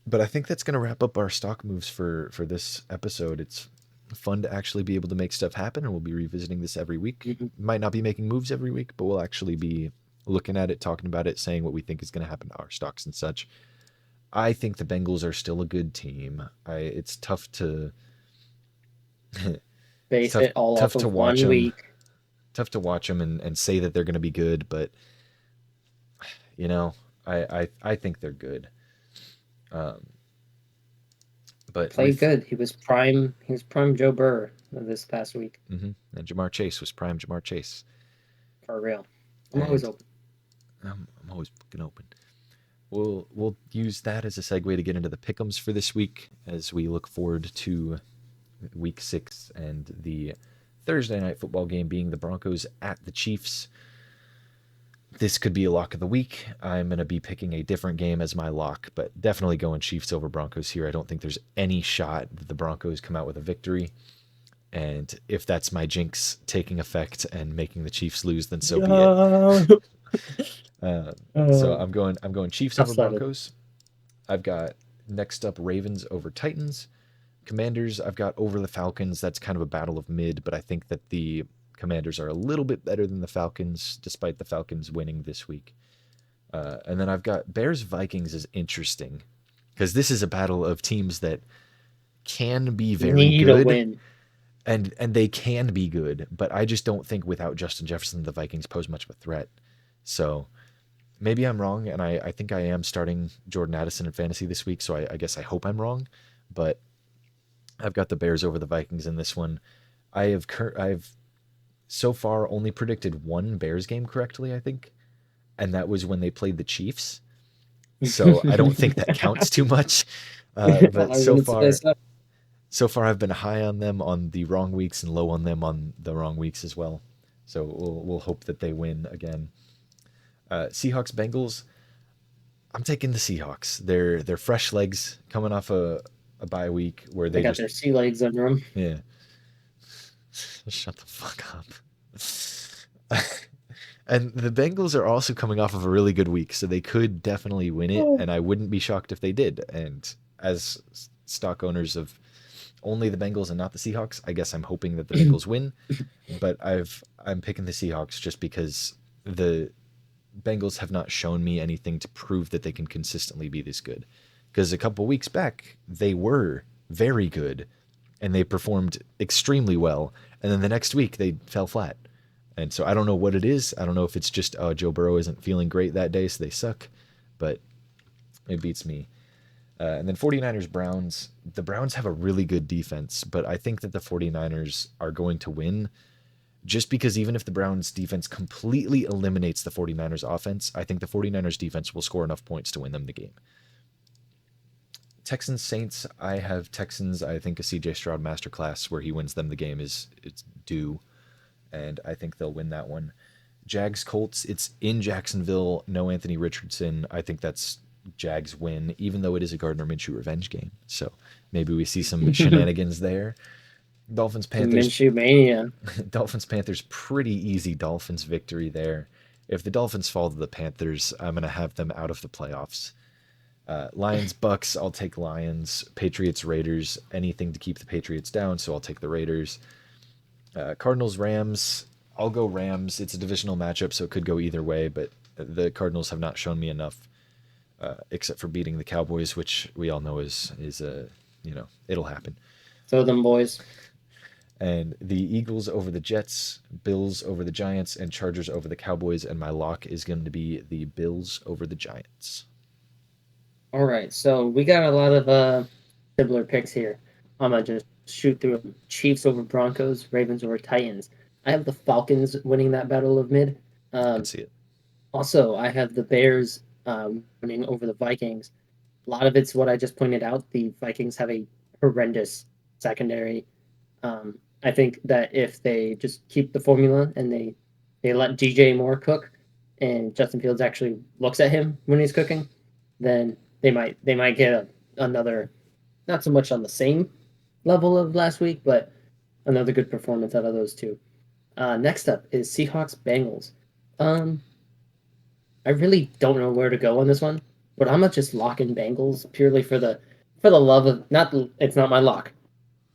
But I think that's going to wrap up our stock moves for this episode. It's fun to actually be able to make stuff happen, and we'll be revisiting this every week. Mm-hmm. Might not be making moves every week, but we'll actually be looking at it, talking about it, saying what we think is going to happen to our stocks and such. I think the Bengals are still a good team. It's it's Base it all off tough to of watch 1 week. tough to watch them and say that they're going to be good, but you know, I think they're good. Um, but Played good. He was prime. He was prime Joe Burr this past week. and Jamar Chase was prime Jamar Chase. For real. I'm always And open. I'm always fucking open. We'll use that as a segue to get into the pick'ems for this week as we look forward to week 6 and the Thursday night football game being the Broncos at the Chiefs. This could be a lock of the week. I'm going to be picking a different game as my lock, but definitely going Chiefs over Broncos here. I don't think there's any shot that the Broncos come out with a victory. And if that's my jinx taking effect and making the Chiefs lose, then so be it. So I'm going Chiefs over Broncos. I've got next up Ravens over Titans. Commanders, I've got over the Falcons. That's kind of a battle of mid, but I think that the Commanders are a little bit better than the Falcons, despite the Falcons winning this week. And then I've got Bears Vikings is interesting because this is a battle of teams that can be very Need good. a win. And they can be good, but I just don't think without Justin Jefferson the Vikings pose much of a threat. So maybe I'm wrong, and I think I am starting Jordan Addison in fantasy this week, so I guess I hope I'm wrong. But I've got the Bears over the Vikings in this one. I've so far only predicted one Bears game correctly, I think, and that was when they played the Chiefs. So I don't think that counts too much. But so far I've been high on them on the wrong weeks and low on them on the wrong weeks as well. So we'll hope that they win again. Seahawks Bengals. I'm taking the Seahawks. They're fresh legs coming off a bye week where They got their sea legs under them. Yeah. Shut the fuck up. And the Bengals are also coming off of a really good week, so they could definitely win it, and I wouldn't be shocked if they did. And as stock owners of only the Bengals and not the Seahawks, I guess I'm hoping that the Bengals win. But I'm picking the Seahawks just because the Bengals have not shown me anything to prove that they can consistently be this good. Because a couple weeks back, they were very good, and they performed extremely well. And then the next week, they fell flat. And so I don't know what it is. I don't know if it's just Joe Burrow isn't feeling great that day, so they suck. But it beats me. And then 49ers Browns. The Browns have a really good defense, but I think that the 49ers are going to win just because even if the Browns defense completely eliminates the 49ers offense, I think the 49ers defense will score enough points to win them the game. Texans Saints. I have Texans. I think a CJ Stroud masterclass where he wins them the game it's due, and I think they'll win that one. Jags Colts. It's in Jacksonville. No Anthony Richardson. I think that's Jags win, even though it is a Gardner Minshew revenge game. So maybe we see some shenanigans there. Dolphins Panthers. Minshew mania. Dolphins Panthers. Pretty easy Dolphins victory there. If the Dolphins fall to the Panthers, I'm gonna have them out of the playoffs. Lions Bucks. I'll take Lions. Patriots Raiders. Anything to keep the Patriots down, so I'll take the Raiders. Cardinals Rams. I'll go Rams. It's a divisional matchup, so it could go either way, but the Cardinals have not shown me enough. Except for beating the Cowboys, which we all know is it'll happen. So them boys. And the Eagles over the Jets, Bills over the Giants, and Chargers over the Cowboys. And my lock is going to be the Bills over the Giants. All right, so we got a lot of similar picks here. I'm gonna just shoot through them. Chiefs over Broncos, Ravens over Titans. I have the Falcons winning that battle of mid. I can Um, see it. Also, I have the Bears winning over the Vikings. A lot of it's what I just pointed out. The Vikings have a horrendous secondary. I think that if they just keep the formula and they let DJ Moore cook, and Justin Fields actually looks at him when he's cooking, then they might get another, not so much on the same level of last week, but another good performance out of those two. Next up is Seahawks Bengals. Um, I really don't know where to go on this one, but I'm gonna just lock in Bengals purely for the love of, not, it's not my lock,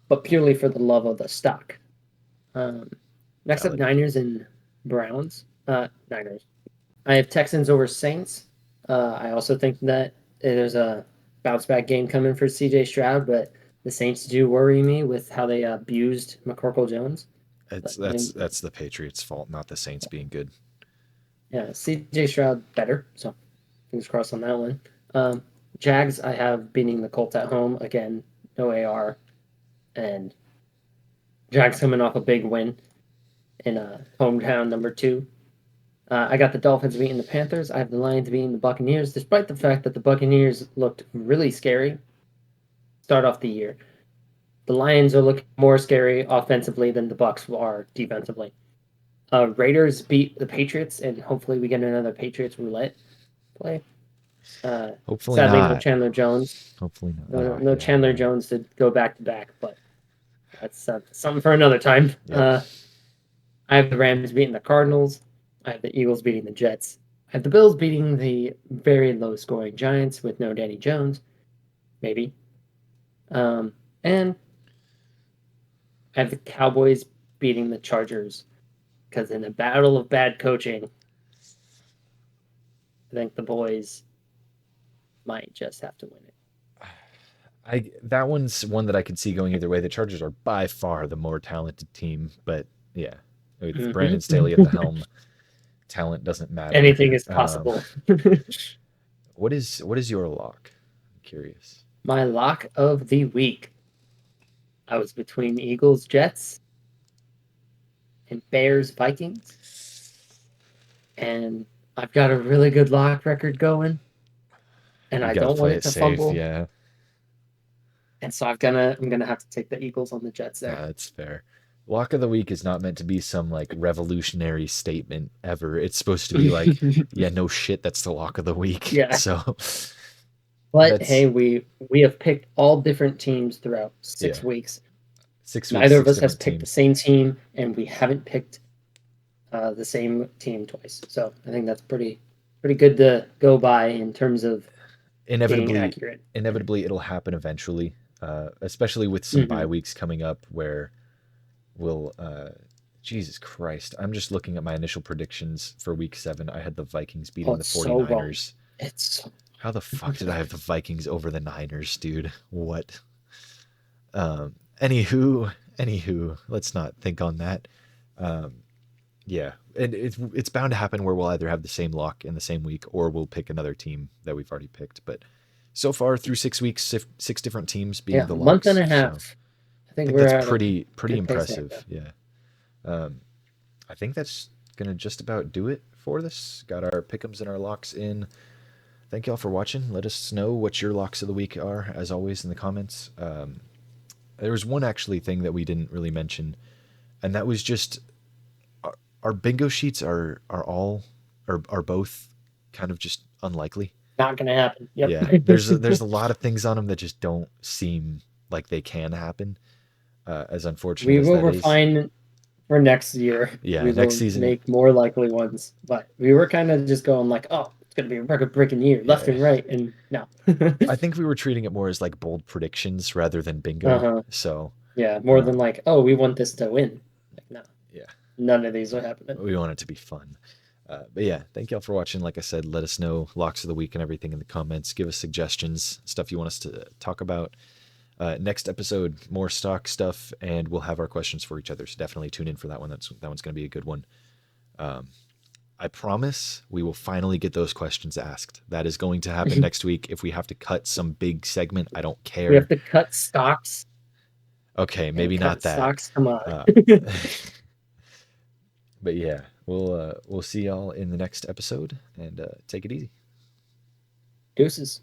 but purely for the love of the stock. Um, Next up, Valid. Niners and Browns. Niners. I have Texans over Saints. I also think that there's a bounce back game coming for CJ Stroud, but the Saints do worry me with how they abused McCorkle Jones. It's But I mean, that's the Patriots' fault, not the Saints being good. yeah, CJ Stroud better. So fingers crossed on that one. Um, Jags, I have beating the Colts at home again. No AR, and Jags coming off a big win in hometown number 2. I got the Dolphins beating the Panthers. I have the Lions beating the Buccaneers, despite the fact that the Buccaneers looked really scary start off the year. The Lions are looking more scary offensively than the Bucks are defensively. Raiders beat the Patriots, and hopefully we get another Patriots roulette play. Hopefully Sadly, no not. Chandler Jones. Hopefully not. No Yeah, Chandler right. Jones to go back to back, but that's something for another time. Yep. I have the Rams beating the Cardinals. I have the Eagles beating the Jets. I have the Bills beating the very low scoring Giants with no Danny Jones, maybe. And I have the Cowboys beating the Chargers because in a battle of bad coaching, I think the boys might just have to win it. That one's one that I could see going either way. The Chargers are by far the more talented team, but yeah, with Brandon Staley at the Mm-hmm. helm, talent doesn't matter. Anything is possible. What is your lock? I'm curious. My lock of the week. I was between Eagles, Jets, and Bears, Vikings. And I've got a really good lock record going. And You I got to don't want play it it to safe, fumble. yeah. And so I'm gonna have to take the Eagles on the Jets there. That's fair. Lock of the week is not meant to be some like revolutionary statement ever. It's supposed to be like, yeah, no shit, that's the lock of the week. Yeah. So But that's hey, we have picked all different teams throughout yeah. 6 weeks. 6 weeks, Neither of six us has different picked the teams. same team, and we haven't picked the same team twice. So I think that's pretty good to go by in terms of being Inevitably, accurate. inevitably, it'll happen eventually. Especially with some bye Mm-hmm. weeks coming up where we'll Jesus Christ. I'm just looking at my initial predictions for week 7. I had the Vikings Oh, beating the it's so wrong. 49ers. It's so How the fuck did I have the Vikings over the Niners, dude? What? Anywho, let's not think on that. Um, yeah, and it's bound to happen where we'll either have the same lock in the same week or we'll pick another team that we've already picked. But so far through 6 weeks, 6 different teams being yeah, the month and locks. a So half. I I think think we're that's at a pretty good pace there. impressive. Yeah. Um, I think that's gonna just about do it for this. Got our pick'ems and our locks in. Thank y'all for watching. Let us know what your locks of the week are, as always, in the comments. There was one actually thing that we didn't really mention, and that was just our bingo sheets are both kind of just unlikely. Not gonna happen. Yep. Yeah, there's a lot of things on them that just don't seem like they can happen. As unfortunate We as will that is. refine for next year. Yeah, We next will season. make more likely ones. But we were kind of just going like, oh, it's gonna be a record breaking year, left Yeah, and right, and no. I think we were treating it more as like bold predictions rather than bingo. Uh-huh. So, Yeah, more than um, like, oh, we want this to win. Like, no, yeah, none of these are happening. we want it to be fun. But yeah, thank y'all for watching. Like I said, let us know locks of the week and everything in the comments. Give us suggestions, stuff you want us to talk about. Next episode, more stock stuff, and we'll have our questions for each other. So definitely tune in for that one. That one's going to be a good one. I promise we will finally get those questions asked. That is going to happen next week. If we have to cut some big segment, I don't care. We have to cut stocks. Okay, maybe not that. Stocks, come on. But yeah, we'll see y'all in the next episode, and take it easy. Deuces.